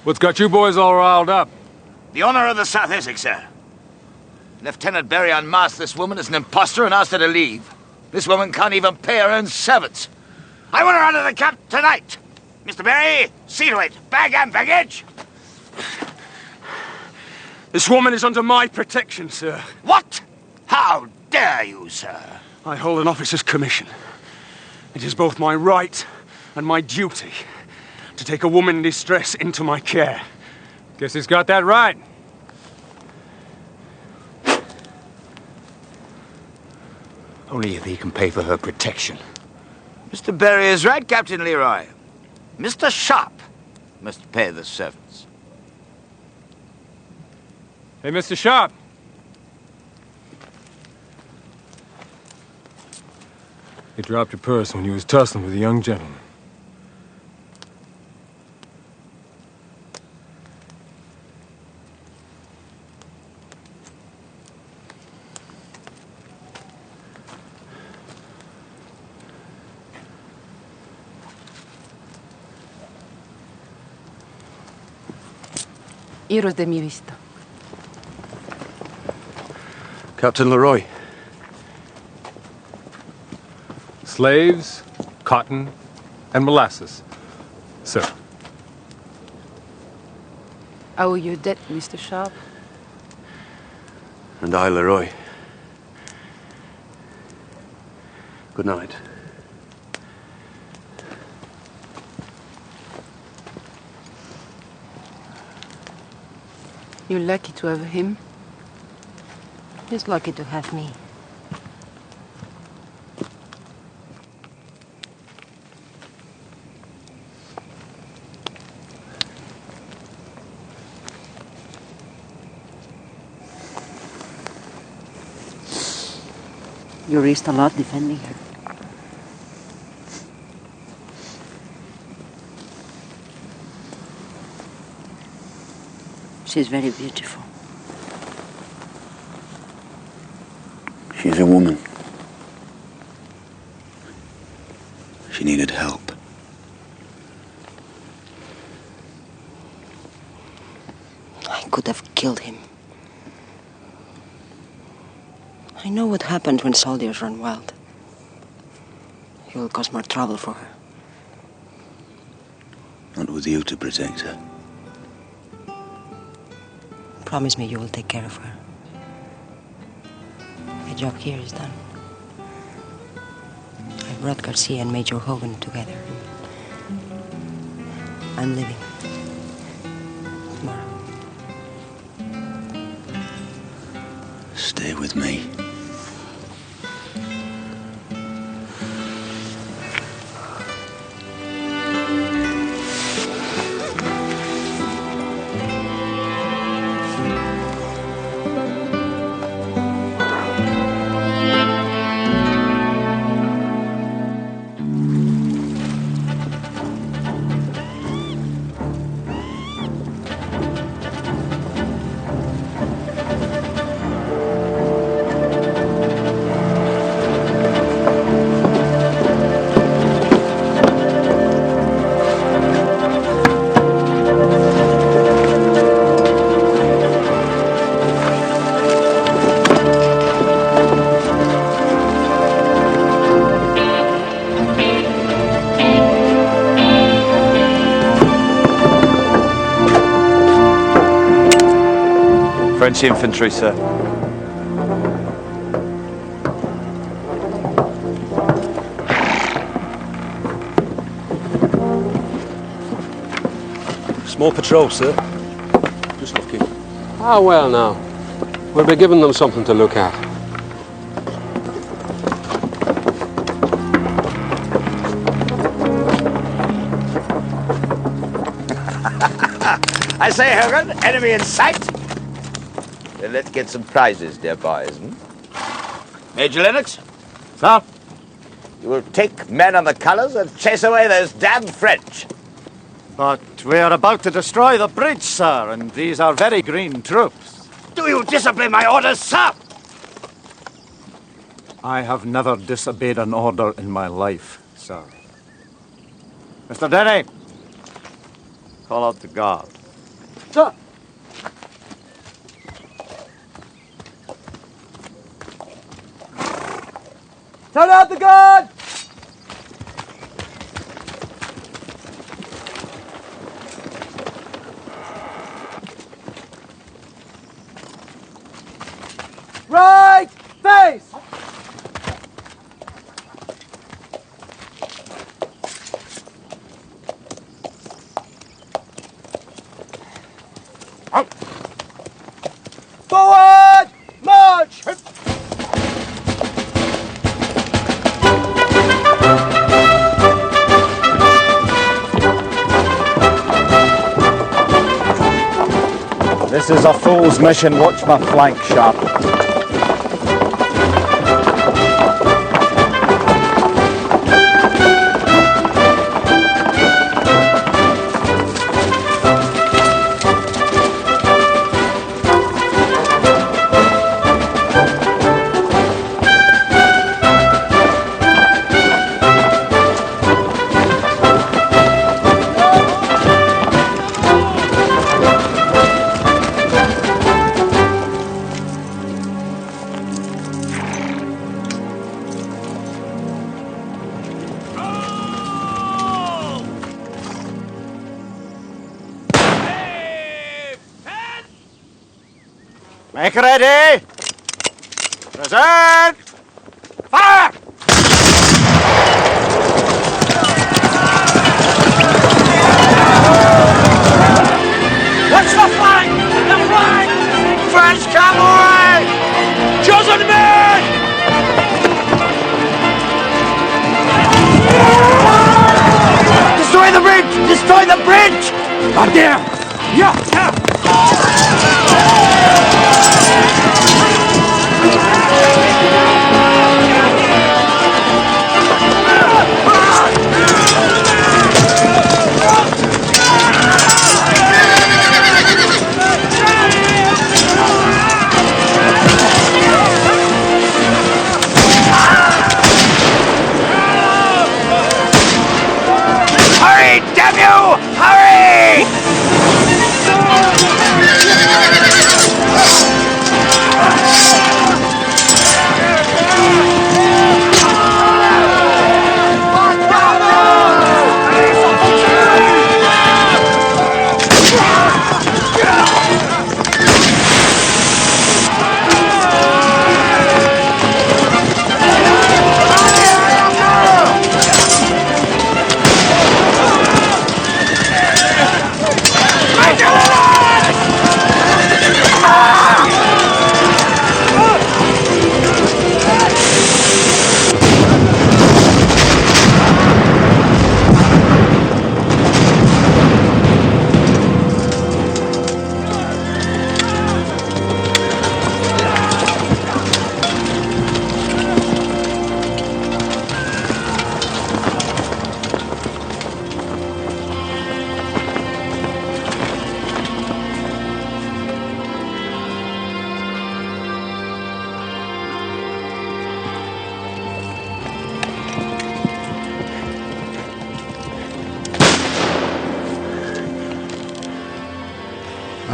What's got you boys all riled up? The honor of the South Essex, sir. Lieutenant Barry unmasked this woman as an imposter and asked her to leave. This woman can't even pay her own servants. I want her out of the camp tonight. Mr. Barry, see to it. Bag and baggage. This woman is under my protection, sir. What? How dare you, sir? I hold an officer's commission. It is both my right and my duty to take a woman in distress into my care. Guess he's got that right. Only if he can pay for her protection. Mr. Barry is right, Captain Leroy. Mr. Sharpe must pay the servants. Hey, Mr. Sharpe. You dropped your purse when you was tussling with a young gentleman. Iros de mi vista. Captain Leroy. Slaves, cotton, and molasses, sir. I owe you a debt, Mr. Sharpe. And I, Leroy. Good night. You're lucky to have him. He's lucky to have me. You risked a lot defending her. She's very beautiful. She's a woman. She needed help. I could have killed him. I know what happens when soldiers run wild. He will cause more trouble for her. Not with you to protect her. Promise me you will take care of her. My job here is done. I brought Garcia and Major Hogan together. I'm leaving. Tomorrow. Stay with me. French infantry, sir. Small patrol, sir. Just looking. Ah, well, now. We'll be giving them something to look at. I say, Hogan, enemy in sight. Then let's get some prizes, dear boys. Major Lennox? Sir? You will take men on the colours and chase away those damn French. But we are about to destroy the bridge, sir, and these are very green troops. Do you disobey my orders, sir? I have never disobeyed an order in my life, sir. Mr. Denny, call out the guard. Sir. Turn out the guard! Right face! Forward! March! This is a fool's mission. Watch my flank, Sharpe. Make ready! Present! Fire! Watch the flank! The flank! French cavalry! Chosen men! Destroy the bridge! Destroy the bridge! Out there! Yeah!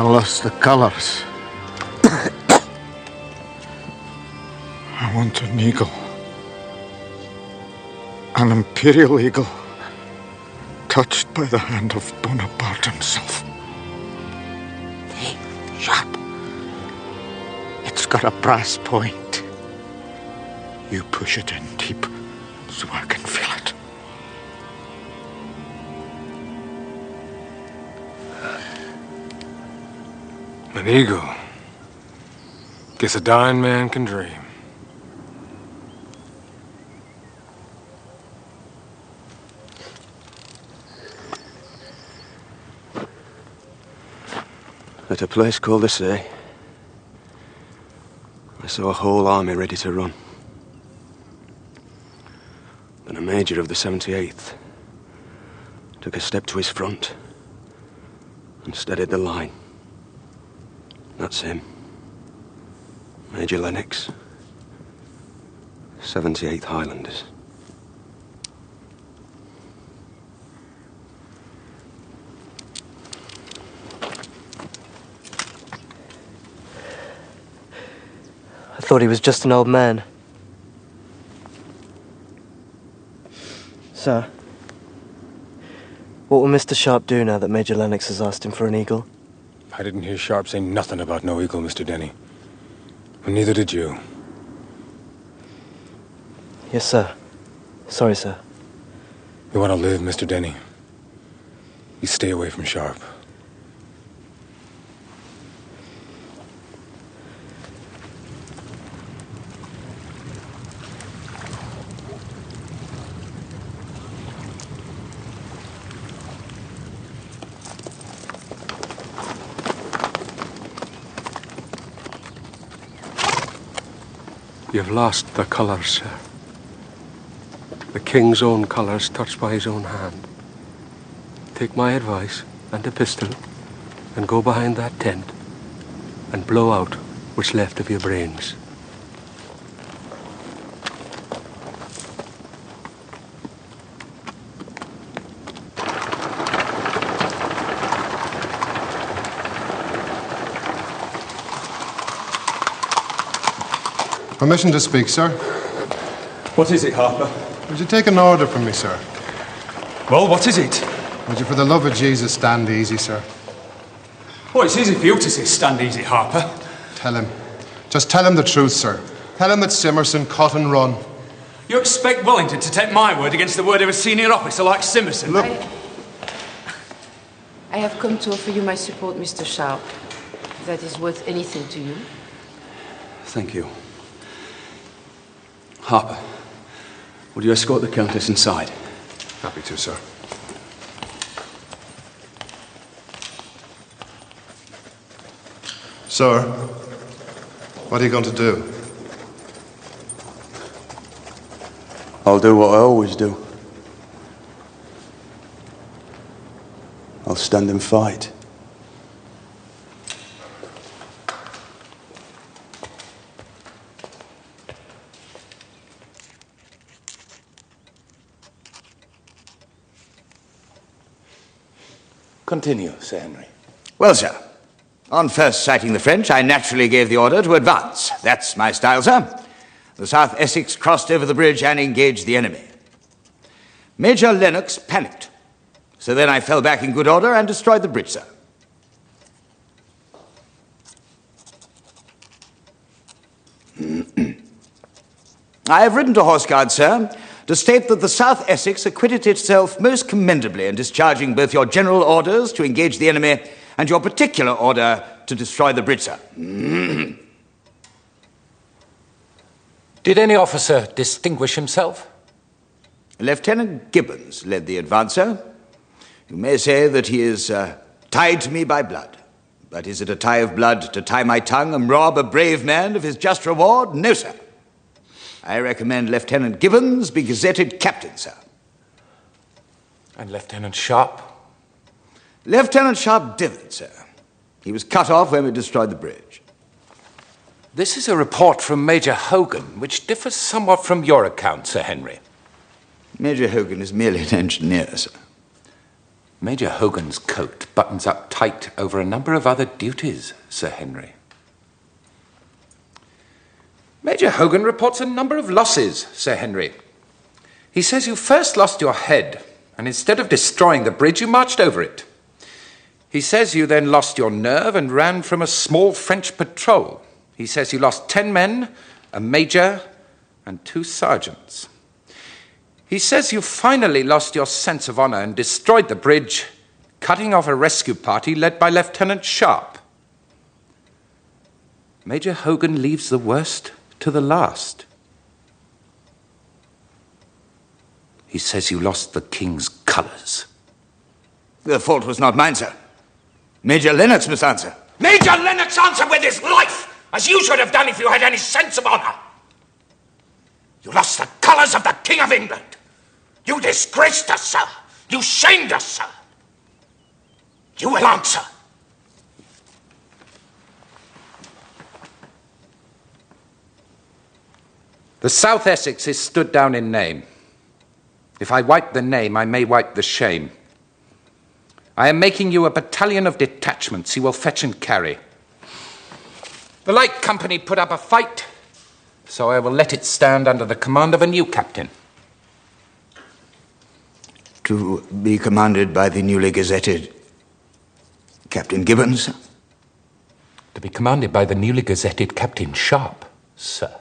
I lost the colours. I want an eagle. An imperial eagle, touched by the hand of Bonaparte himself. Hey, Sharpe. It's got a brass point. You push it in deep so I can feel it. An eagle. Guess a dying man can dream. At a place called the Serie, I saw a whole army ready to run. Then a major of the 78th took a step to his front and steadied the line. That's him. Major Lennox, 78th Highlanders. I thought he was just an old man. Sir, what will Mr. Sharpe do now that Major Lennox has asked him for an eagle? I didn't hear Sharpe say nothing about no eagle, Mr. Denny. And neither did you. Yes, sir. Sorry, sir. You want to live, Mr. Denny? You stay away from Sharpe. You've lost the colours, sir. The king's own colours touched by his own hand. Take my advice and a pistol and go behind that tent and blow out what's left of your brains. Permission to speak, sir. What is it, Harper? Would you take an order from me, sir? Well, what is it? Would you, for the love of Jesus, stand easy, sir? Oh, it's easy for you to say stand easy, Harper. Tell him. Just tell him the truth, sir. Tell him that Simerson cut and run. You expect Wellington to take my word against the word of a senior officer like Simerson? Look. I have come to offer you my support, Mr. Sharpe. If that is worth anything to you. Thank you. Harper, would you escort the Countess inside? Happy to, sir. Sir, what are you going to do? I'll do what I always do. I'll stand and fight. Continue, Sir Henry. Well, sir, on first sighting the French, I naturally gave the order to advance. That's my style, sir. The South Essex crossed over the bridge and engaged the enemy. Major Lennox panicked. So then I fell back in good order and destroyed the bridge, sir. I have written to Horse Guard, sir, to state that the South Essex acquitted itself most commendably in discharging both your general orders to engage the enemy and your particular order to destroy the bridge, sir. Did any officer distinguish himself? Lieutenant Gibbons led the advance, sir. You may say that he is tied to me by blood. But is it a tie of blood to tie my tongue and rob a brave man of his just reward? No, sir. I recommend Lieutenant Gibbons be gazetted captain, sir. And Lieutenant Sharpe? Lieutenant Sharpe didn't, sir. He was cut off when we destroyed the bridge. This is a report from Major Hogan, which differs somewhat from your account, Sir Henry. Major Hogan is merely an engineer, sir. Major Hogan's coat buttons up tight over a number of other duties, Sir Henry. Major Hogan reports a number of losses, Sir Henry. He says you first lost your head, and instead of destroying the bridge, you marched over it. He says you then lost your nerve and ran from a small French patrol. He says you lost 10 men, a major, and 2 sergeants. He says you finally lost your sense of honor and destroyed the bridge, cutting off a rescue party led by Lieutenant Sharpe. Major Hogan leaves the worst to the last. He says you lost the king's colours. The fault was not mine, sir. Major Lennox must answer. Major Lennox answer with his life, as you should have done if you had any sense of honor. You lost the colours of the King of England. You disgraced us, sir. You shamed us, sir. You will answer. The South Essex is stood down in name. If I wipe the name, I may wipe the shame. I am making you a battalion of detachments you will fetch and carry. The Light Company put up a fight, so I will let it stand under the command of a new captain. To be commanded by the newly gazetted Captain Gibbons, sir? To be commanded by the newly gazetted Captain Sharpe, sir.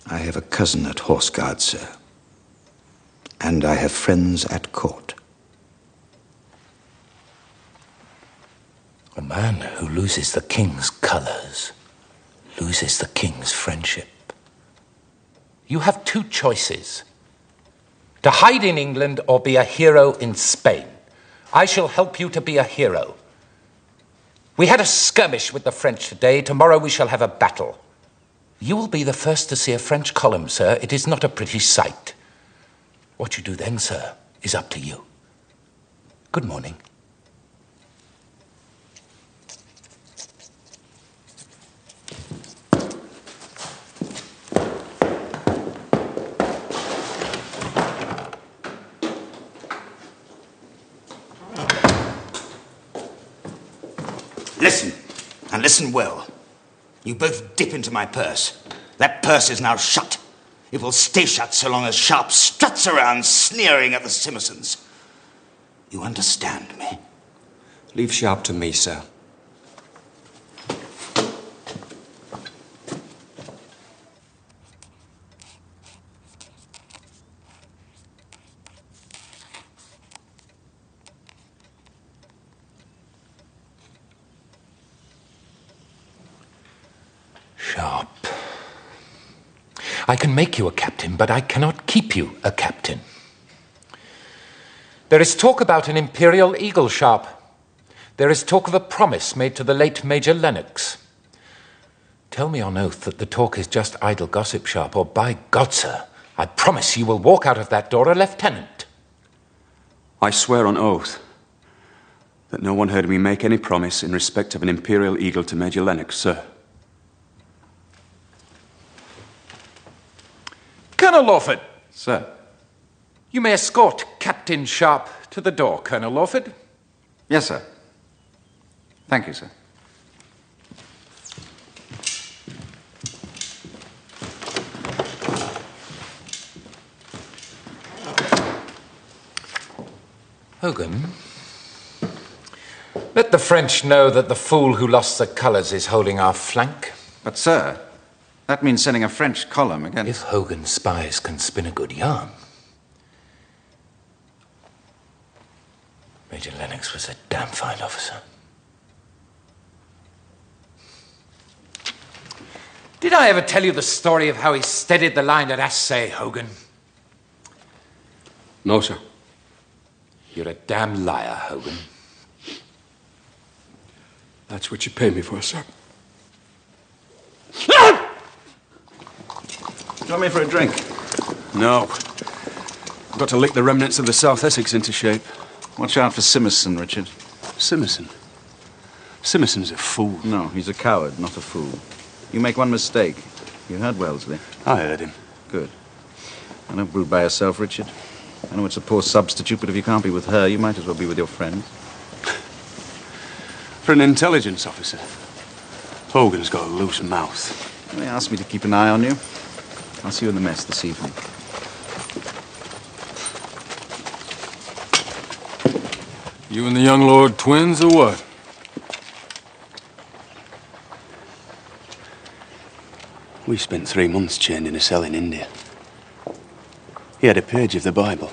I have a cousin at Horse Guards, sir. And I have friends at court. A man who loses the king's colours loses the king's friendship. You have 2 choices. To hide in England or be a hero in Spain. I shall help you to be a hero. We had a skirmish with the French today. Tomorrow we shall have a battle. You will be the first to see a French column, sir. It is not a pretty sight. What you do then, sir, is up to you. Good morning. Listen, and listen well. You both dip into my purse. That purse is now shut. It will stay shut so long as Sharpe struts around sneering at the Simmersons. You understand me? Leave Sharpe to me, sir. Sharpe. I can make you a captain, but I cannot keep you a captain. There is talk about an imperial eagle, Sharpe. There is talk of a promise made to the late Major Lennox. Tell me on oath that the talk is just idle gossip, Sharpe, or by God, sir, I promise you will walk out of that door a lieutenant. I swear on oath that no one heard me make any promise in respect of an imperial eagle to Major Lennox, sir. Colonel Lawford. Sir. You may escort Captain Sharpe to the door, Colonel Lawford. Yes, sir. Thank you, sir. Hogan, let the French know that the fool who lost the colours is holding our flank. But, sir, that means sending a French column against... If Hogan's spies can spin a good yarn. Major Lennox was a damn fine officer. Did I ever tell you the story of how he steadied the line at Assay, Hogan? No, sir. You're a damn liar, Hogan. That's what you pay me for, sir. Do you want me for a drink? No. I've got to lick the remnants of the South Essex into shape. Watch out for Simmerson, Richard. Simmerson? Simmerson's a fool. No, he's a coward, not a fool. You make one mistake, You heard Wellesley? I heard him. Good. And don't brood by yourself, Richard. I know it's a poor substitute, but if you can't be with her, you might as well be with your friends. For an intelligence officer, Hogan's got a loose mouth. They asked me to keep an eye on you. I'll see you in the mess this evening. You and the young lord twins, or what? We spent 3 months chained in a cell in India. He had a page of the Bible.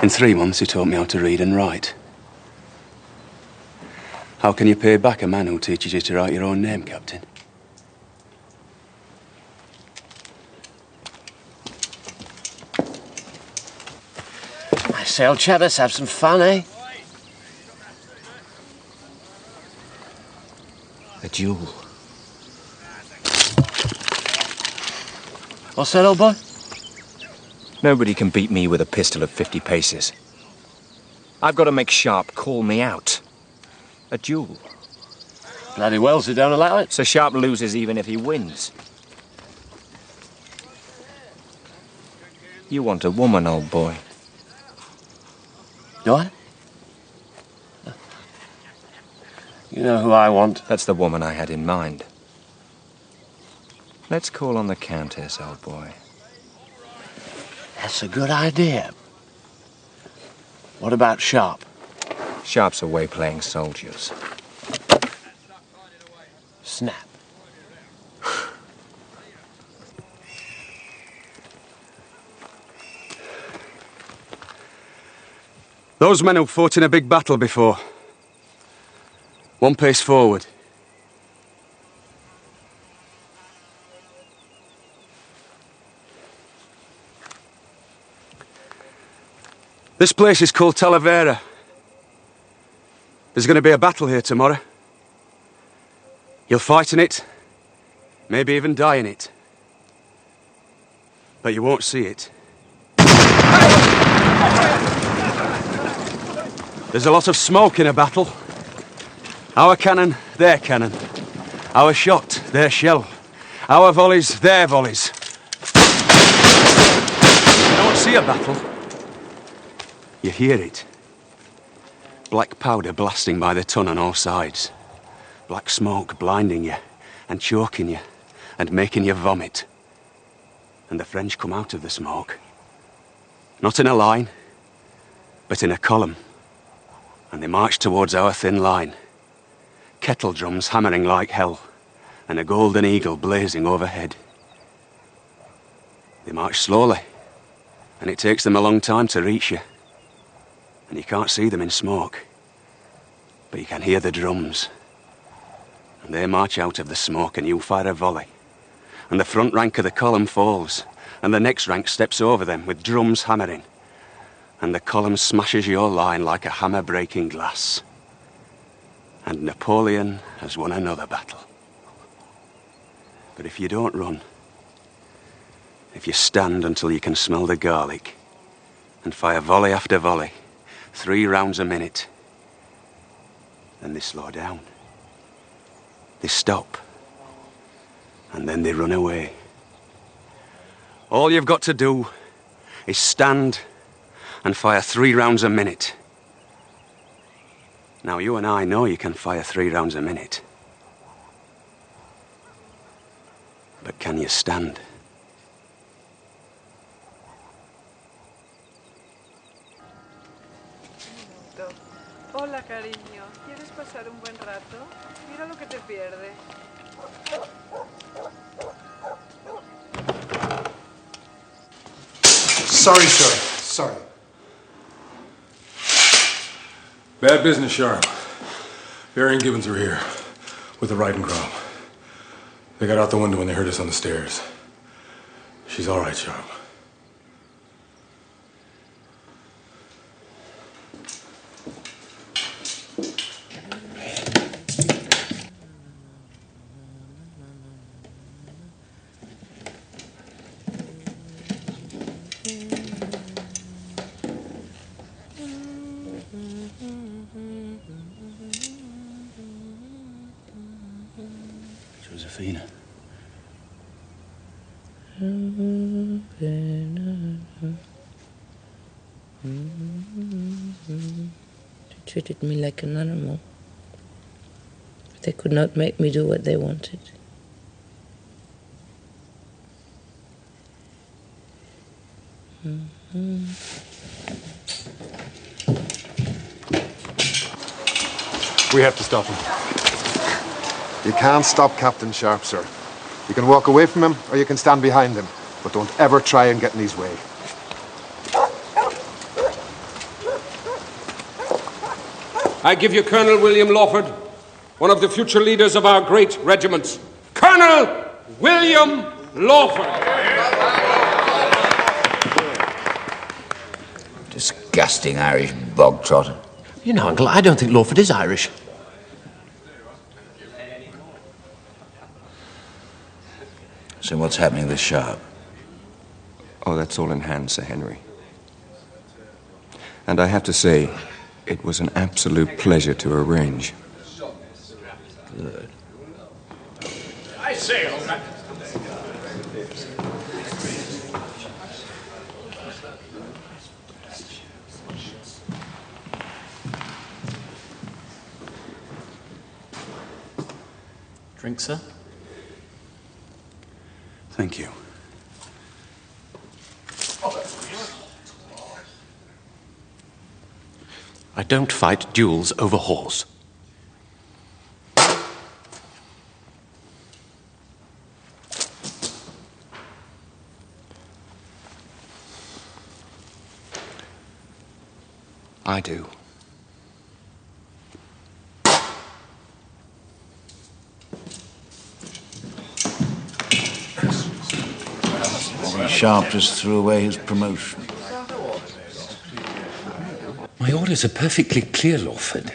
In 3 months, he taught me how to read and write. How can you pay back a man who teaches you to write your own name, Captain? I say, old chap, let's have some fun, eh? A duel. What's that, old boy? Nobody can beat me with a pistol of 50 paces. I've got to make Sharpe call me out. A duel. Bloody Wellesley don't allow it. So Sharpe loses even if he wins. You want a woman, old boy. Do I? You know who I want? That's the woman I had in mind. Let's call on the Countess, old boy. That's a good idea. What about Sharpe? Sharpe's away playing soldiers. Snap. Those men who fought in a big battle before. One pace forward. This place is called Talavera. There's going to be a battle here tomorrow. You'll fight in it, maybe even die in it. But you won't see it. There's a lot of smoke in a battle. Our cannon, their cannon. Our shot, their shell. Our volleys, their volleys. You don't see a battle. You hear it. Black powder blasting by the ton on all sides. Black smoke blinding you and choking you and making you vomit. And the French come out of the smoke. Not in a line, but in a column. And they march towards our thin line. Kettle drums hammering like hell, and a golden eagle blazing overhead. They march slowly, and it takes them a long time to reach you. And you can't see them in smoke, but you can hear the drums. And they march out of the smoke, and you fire a volley. And the front rank of the column falls, and the next rank steps over them with drums hammering. And the column smashes your line like a hammer breaking glass. And Napoleon has won another battle. But if you don't run, if you stand until you can smell the garlic, and fire volley after volley, 3 rounds a minute, then they slow down. They stop. And then they run away. All you've got to do is stand and fire 3 rounds a minute. Now, you and I know you can fire 3 rounds a minute. But can you stand? Hola, cariño. ¿Quieres pasar un buen rato? Mira lo que te pierdes. Sorry, sir. Sorry. Bad business, Sharpe. Barry and Gibbons were here with the riding crop. They got out the window when they heard us on the stairs. She's all right, Sharpe. Josephina. They treated me like an animal. But they could not make me do what they wanted. We have to stop him. You can't stop Captain Sharpe, sir. You can walk away from him, or you can stand behind him. But don't ever try and get in his way. I give you Colonel William Lawford, one of the future leaders of our great regiments. Colonel William Lawford! Disgusting Irish bog trotter. You know, Uncle, I don't think Lawford is Irish. So what's happening with Sharpe? Oh, that's all in hand, Sir Henry. And I have to say, it was an absolute pleasure to arrange. Good. I say, old man. Drink, sir? Thank you. I don't fight duels over horse. I do. Sharpe just threw away his promotion. My orders are perfectly clear, Lawford.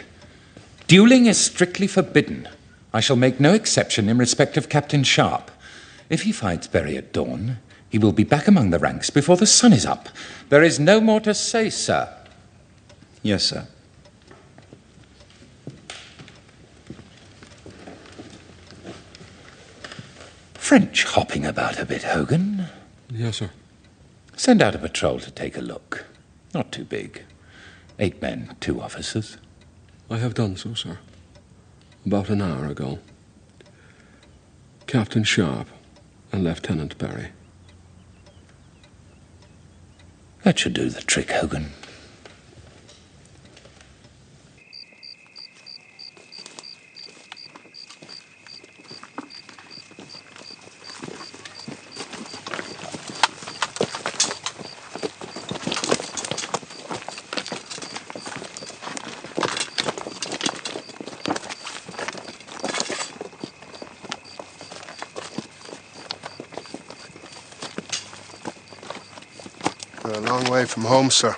Dueling is strictly forbidden. I shall make no exception in respect of Captain Sharpe. If he fights Bury at dawn, he will be back among the ranks before the sun is up. There is no more to say, sir. Yes, sir. French hopping about a bit, Hogan. Yes, sir. Send out a patrol to take a look. Not too big. 8 men, 2 officers. I have done so, sir. About an hour ago. Captain Sharpe and Lieutenant Barry. That should do the trick, Hogan. We're a long way from home, sir.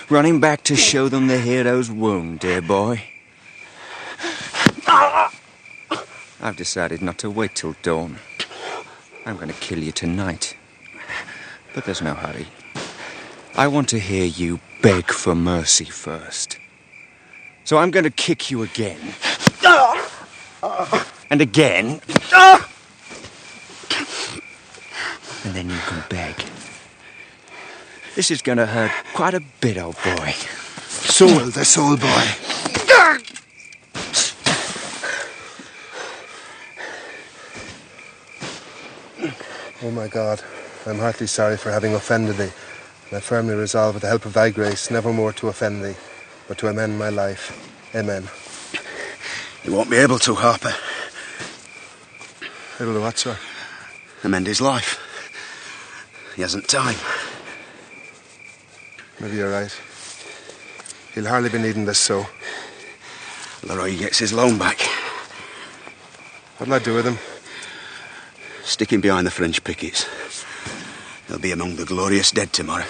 Running back to show them the hero's wound, dear boy. I've decided not to wait till dawn. I'm going to kill you tonight. But there's no hurry. I want to hear you beg for mercy first. So I'm going to kick you again. And again. And then you can beg. This is going to hurt quite a bit, old boy. So will this, old boy. O my God, I'm heartily sorry for having offended thee, and I firmly resolve with the help of thy grace never more to offend thee, but to amend my life. Amen. You won't be able to, Harper. Able to what, sir? Amend his life. He hasn't time. Maybe you're right. He'll hardly be needing this so. Leroy gets his loan back. What'll I do with him? Stick him behind the French pickets. He'll be among the glorious dead tomorrow.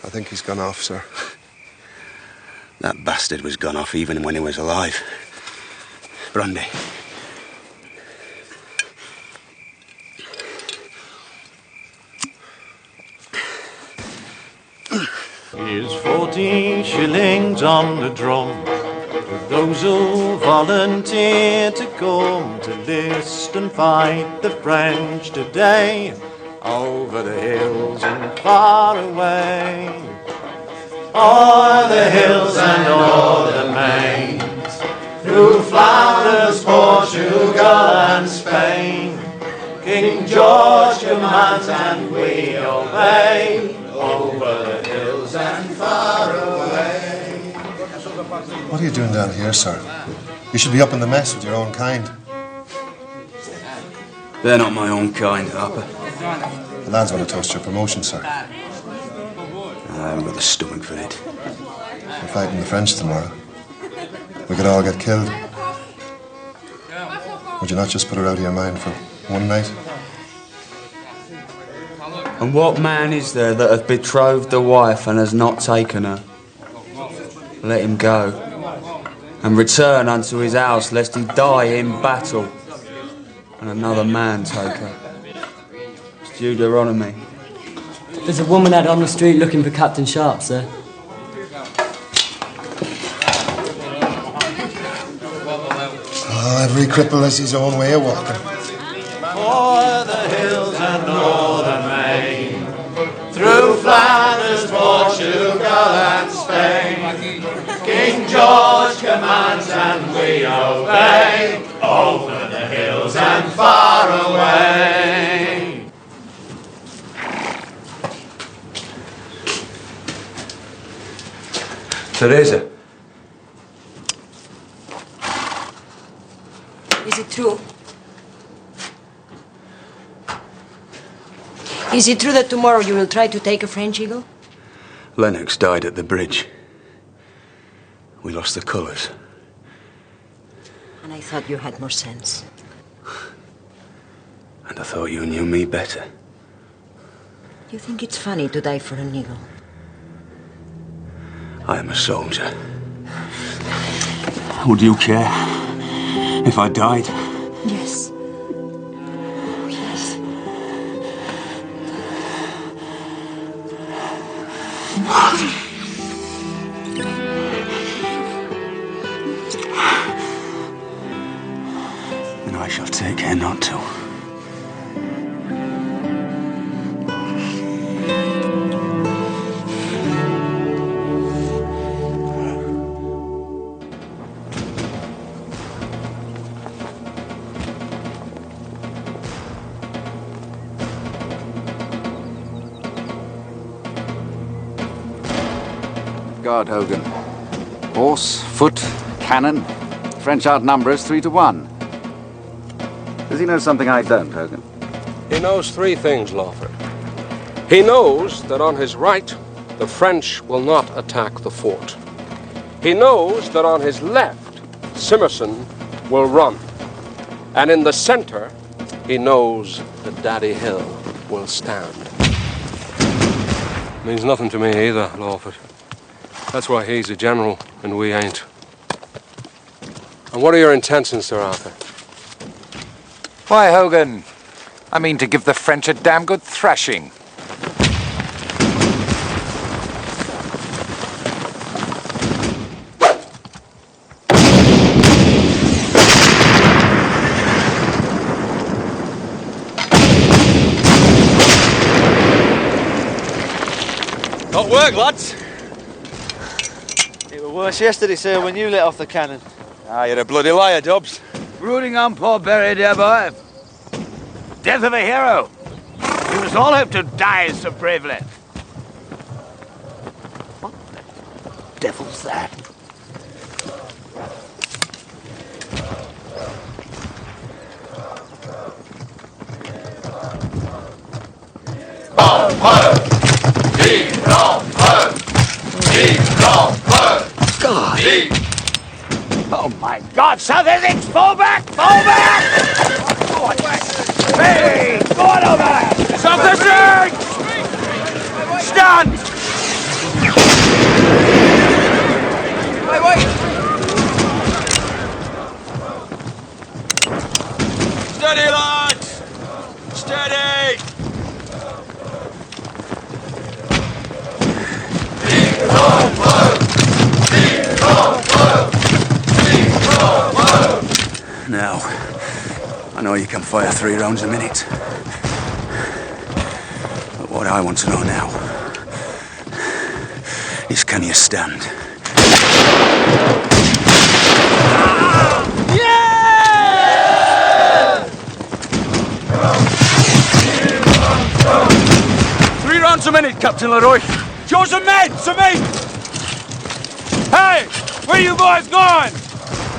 I think he's gone off, sir. That bastard was gone off even when he was alive. Brandy. Here's 14 shillings on the drum for those who volunteer to come to list and fight the French today, over the hills and far away, o'er the hills and o'er the mains, through Flanders, Portugal and Spain. King George commands and we obey, over the hills and far away. What are you doing down here, sir? You should be up in the mess with your own kind. They're not my own kind, Harper. The lads want to toast your promotion, sir. I haven't got the stomach for it. We're fighting the French tomorrow. We could all get killed. Would you not just put her out of your mind for one night? And what man is there that hath betrothed a wife and has not taken her? Let him go, and return unto his house, lest he die in battle, and another man take her. It's Deuteronomy. There's a woman out on the street looking for Captain Sharpe, sir. Oh, every cripple has his own way of walking. O'er the hills and o'er the main, through Flanders, Portugal and Spain, King George commands and we obey, over the hills and far away. Teresa. Is it true? Is it true that tomorrow you will try to take a French eagle? Lennox died at the bridge. We lost the colours. And I thought you had more sense. And I thought you knew me better. You think it's funny to die for an eagle? I am a soldier. Would you care if I died? Yes. Oh, yes. And I shall take care not to. Guard, Hogan. Horse, foot, cannon. French outnumber us 3-1. Does he know something I don't, Hogan? He knows three things, Lawford. He knows that on his right, the French will not attack the fort. He knows that on his left, Simerson will run. And in the center, he knows that Daddy Hill will stand. Means nothing to me either, Lawford. That's why he's a general and we ain't. And what are your intentions, Sir Arthur? Why, Hogan, I mean to give the French a damn good thrashing. Not work, lads. It was worse yesterday, sir, when you let off the cannon. Ah, you're a bloody liar, Dobbs. Brooding on poor Barry, dear boy. Death of a hero. We must all hope to die so bravely. What the devil's that? God! Oh my God, South Essex! Fall back! Fall back! Hey! Go on over! South Essex! Stand! Wait! Steady, lads! Steady! Now, I know you can fire 3 rounds a minute. But what I want to know now is, can you stand? Yeah! 3 rounds a minute, Captain Leroy. Show some men! Some men! Hey! Where you boys going?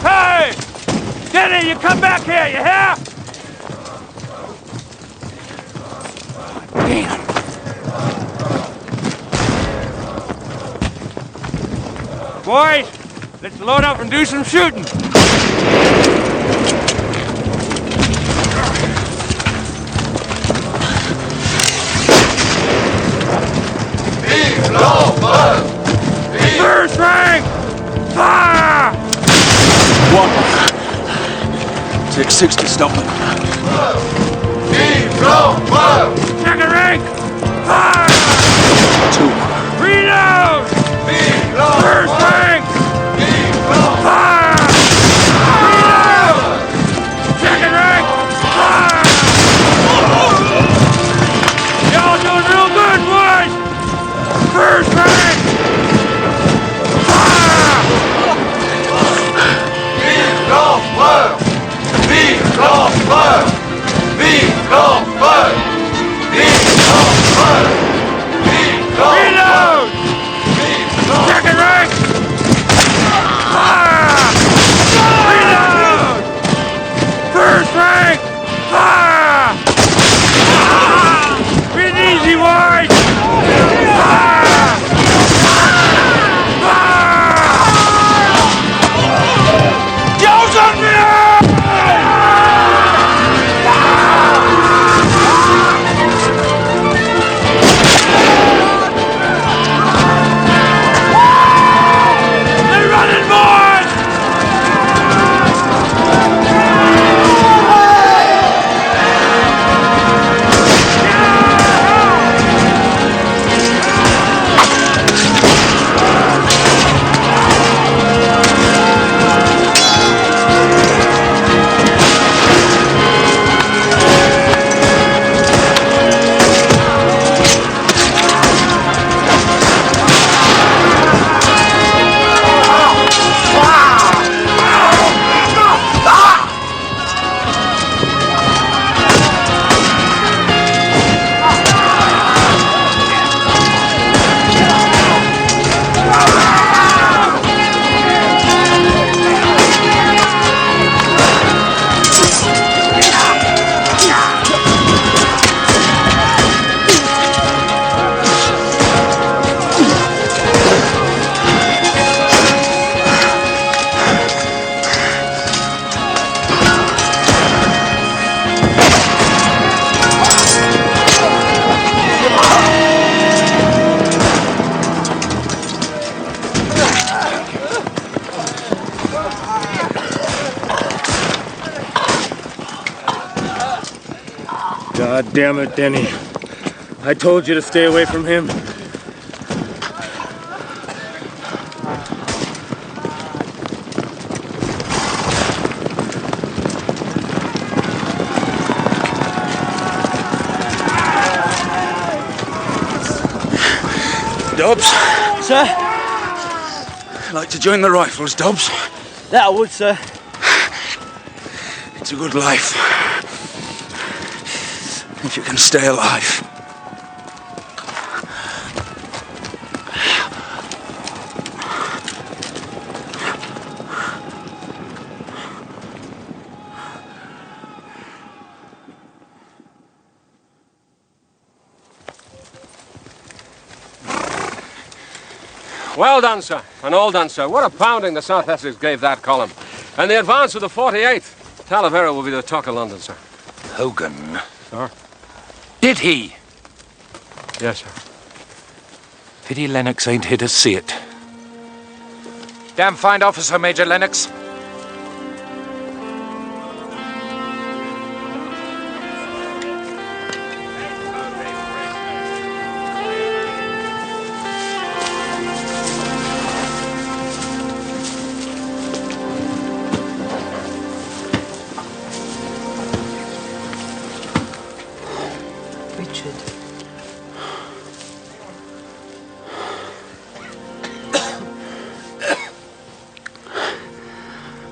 Hey! Denny, you come back here, you hear? Damn. Boys, let's load up and do some shooting. First rank! Fire! 1. Take 6 to stop them. Second rank! Fire! 2. Reload! First rank! Fire! Reload! Second rank! Fire! Y'all doing real good, boys! First rank! Fire! Reload! Second rank! Fire! Reload! First rank! Fire! Breathe easy, boys! Fire! Fire! Joe's on me! God damn it, Denny. I told you to stay away from him. Dobbs? Sir? Like to join the Rifles, Dobbs? That I would, sir. It's a good life. If you can stay alive. Well done, sir. And all done, sir. What a pounding the South Essex gave that column. And the advance of the 48th. Talavera will be the talk of London, sir. Hogan. Sir? Did he? Yes, sir. Pity Lennox ain't here to see it. Damn fine officer, Major Lennox.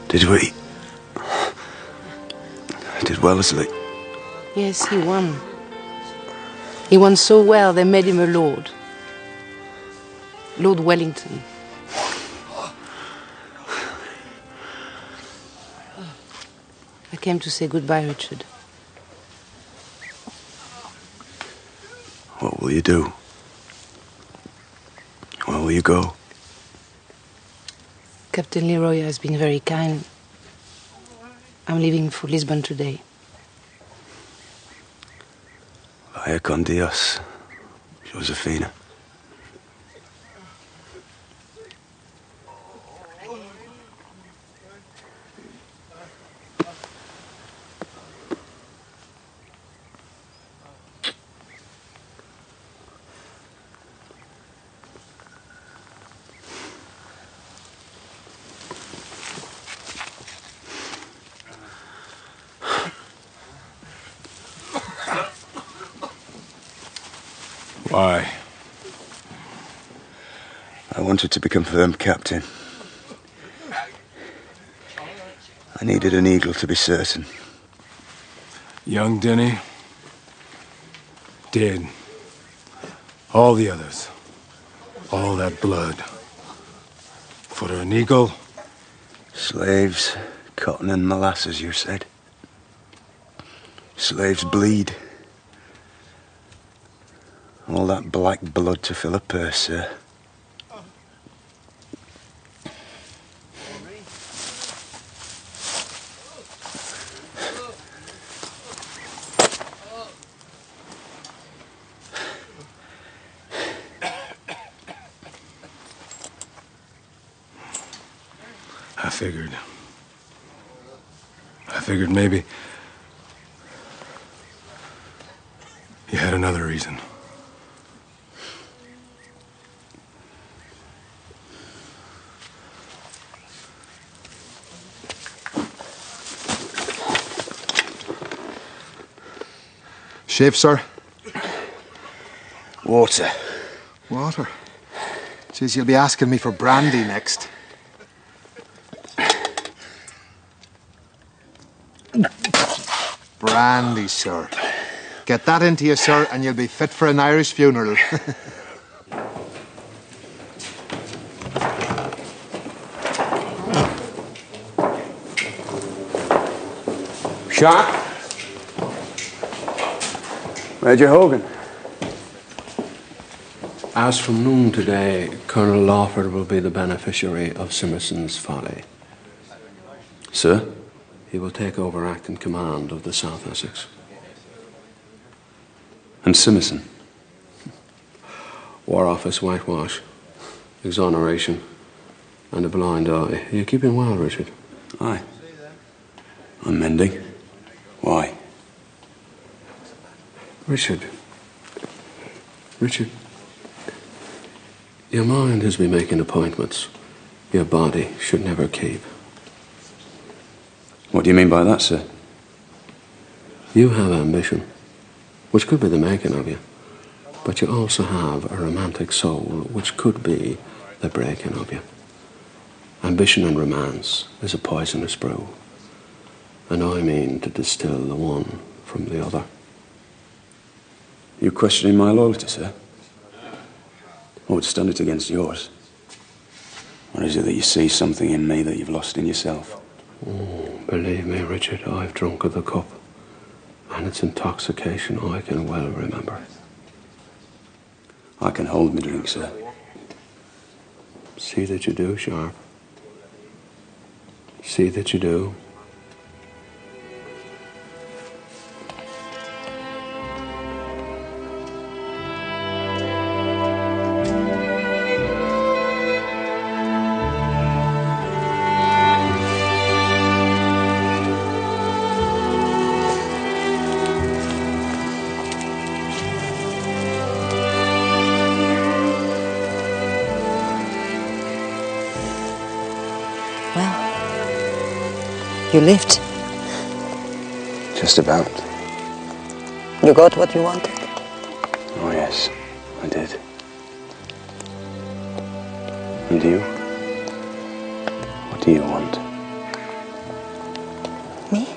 Did we? Did Wellesley? Yes, he won. He won so well they made him a lord. Lord Wellington. I came to say goodbye, Richard. What will you do? Where will you go? Captain Leroy has been very kind. I'm leaving for Lisbon today. Vaya con Dios, Josefina. Why? I wanted to be confirmed captain. I needed an eagle to be certain. Young Denny. Dead. All the others. All that blood. For an eagle? Slaves, cotton and molasses, you said. Slaves bleed. All that black blood to fill a purse, sir. I figured maybe you had another reason. Shave, sir? Water. Water? Jeez, you'll be asking me for brandy next. Brandy, sir. Get that into you, sir, and you'll be fit for an Irish funeral. Sharpe? Major Hogan. As from noon today, Colonel Lawford will be the beneficiary of Simerson's folly. Sir? He will take over acting command of the South Essex. And Simerson? War Office whitewash, exoneration, and a blind eye. Are you keeping well, Richard? Aye. I'm mending. Why? Richard, your mind has been making appointments your body should never keep. What do you mean by that, sir? You have ambition, which could be the making of you, but you also have a romantic soul, which could be the breaking of you. Ambition and romance is a poisonous brew. And I mean to distill the one from the other. You questioning my loyalty, sir? I would stand it against yours. Or is it that you see something in me that you've lost in yourself? Oh, believe me, Richard, I've drunk of the cup. And its intoxication I can well remember. I can hold me drink, sir. See that you do, Sharpe. See that you do. You lived. Just about. You got what you wanted. Oh, yes, I did. And you? What do you want? Me?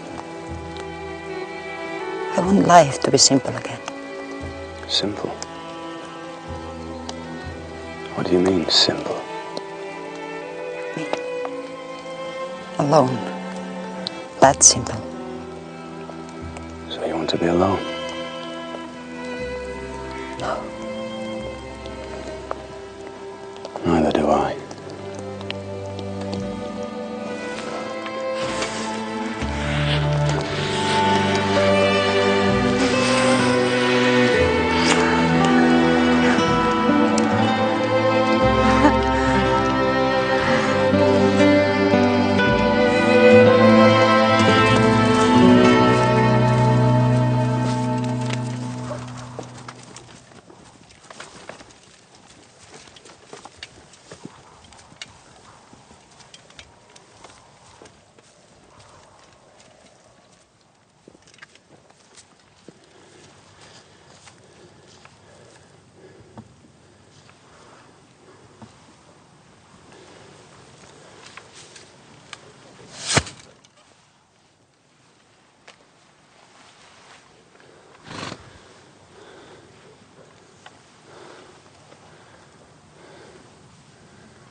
I want life to be simple again. Simple? What do you mean, simple? Alone. That's simple. So you want to be alone? No. Neither do I.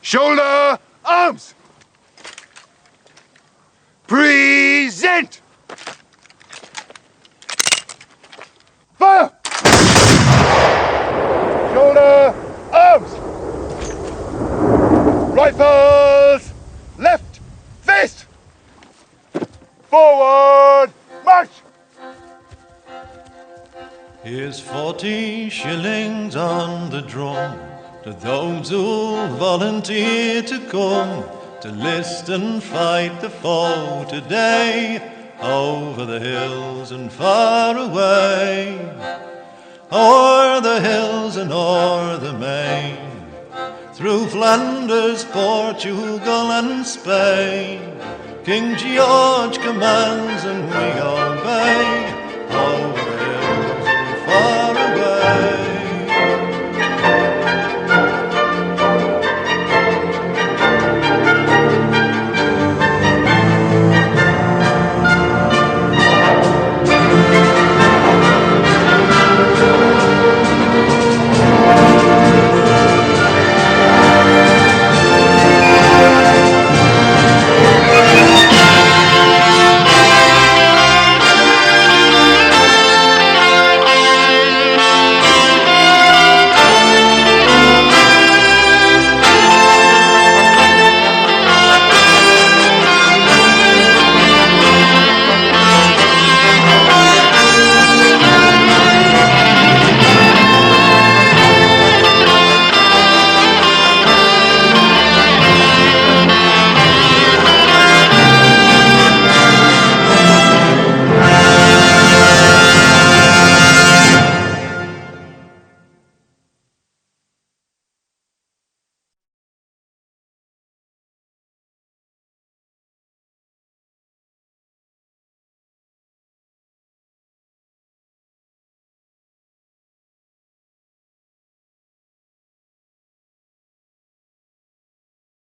Shoulder, arms! Present! Fire! Shoulder, arms! Rifles, left, fist! Forward, march! Here's 40 shillings on the drum to those who volunteer to come to list and fight the foe today, over the hills and far away, o'er the hills and o'er the main, through Flanders, Portugal and Spain. King George commands and we obey.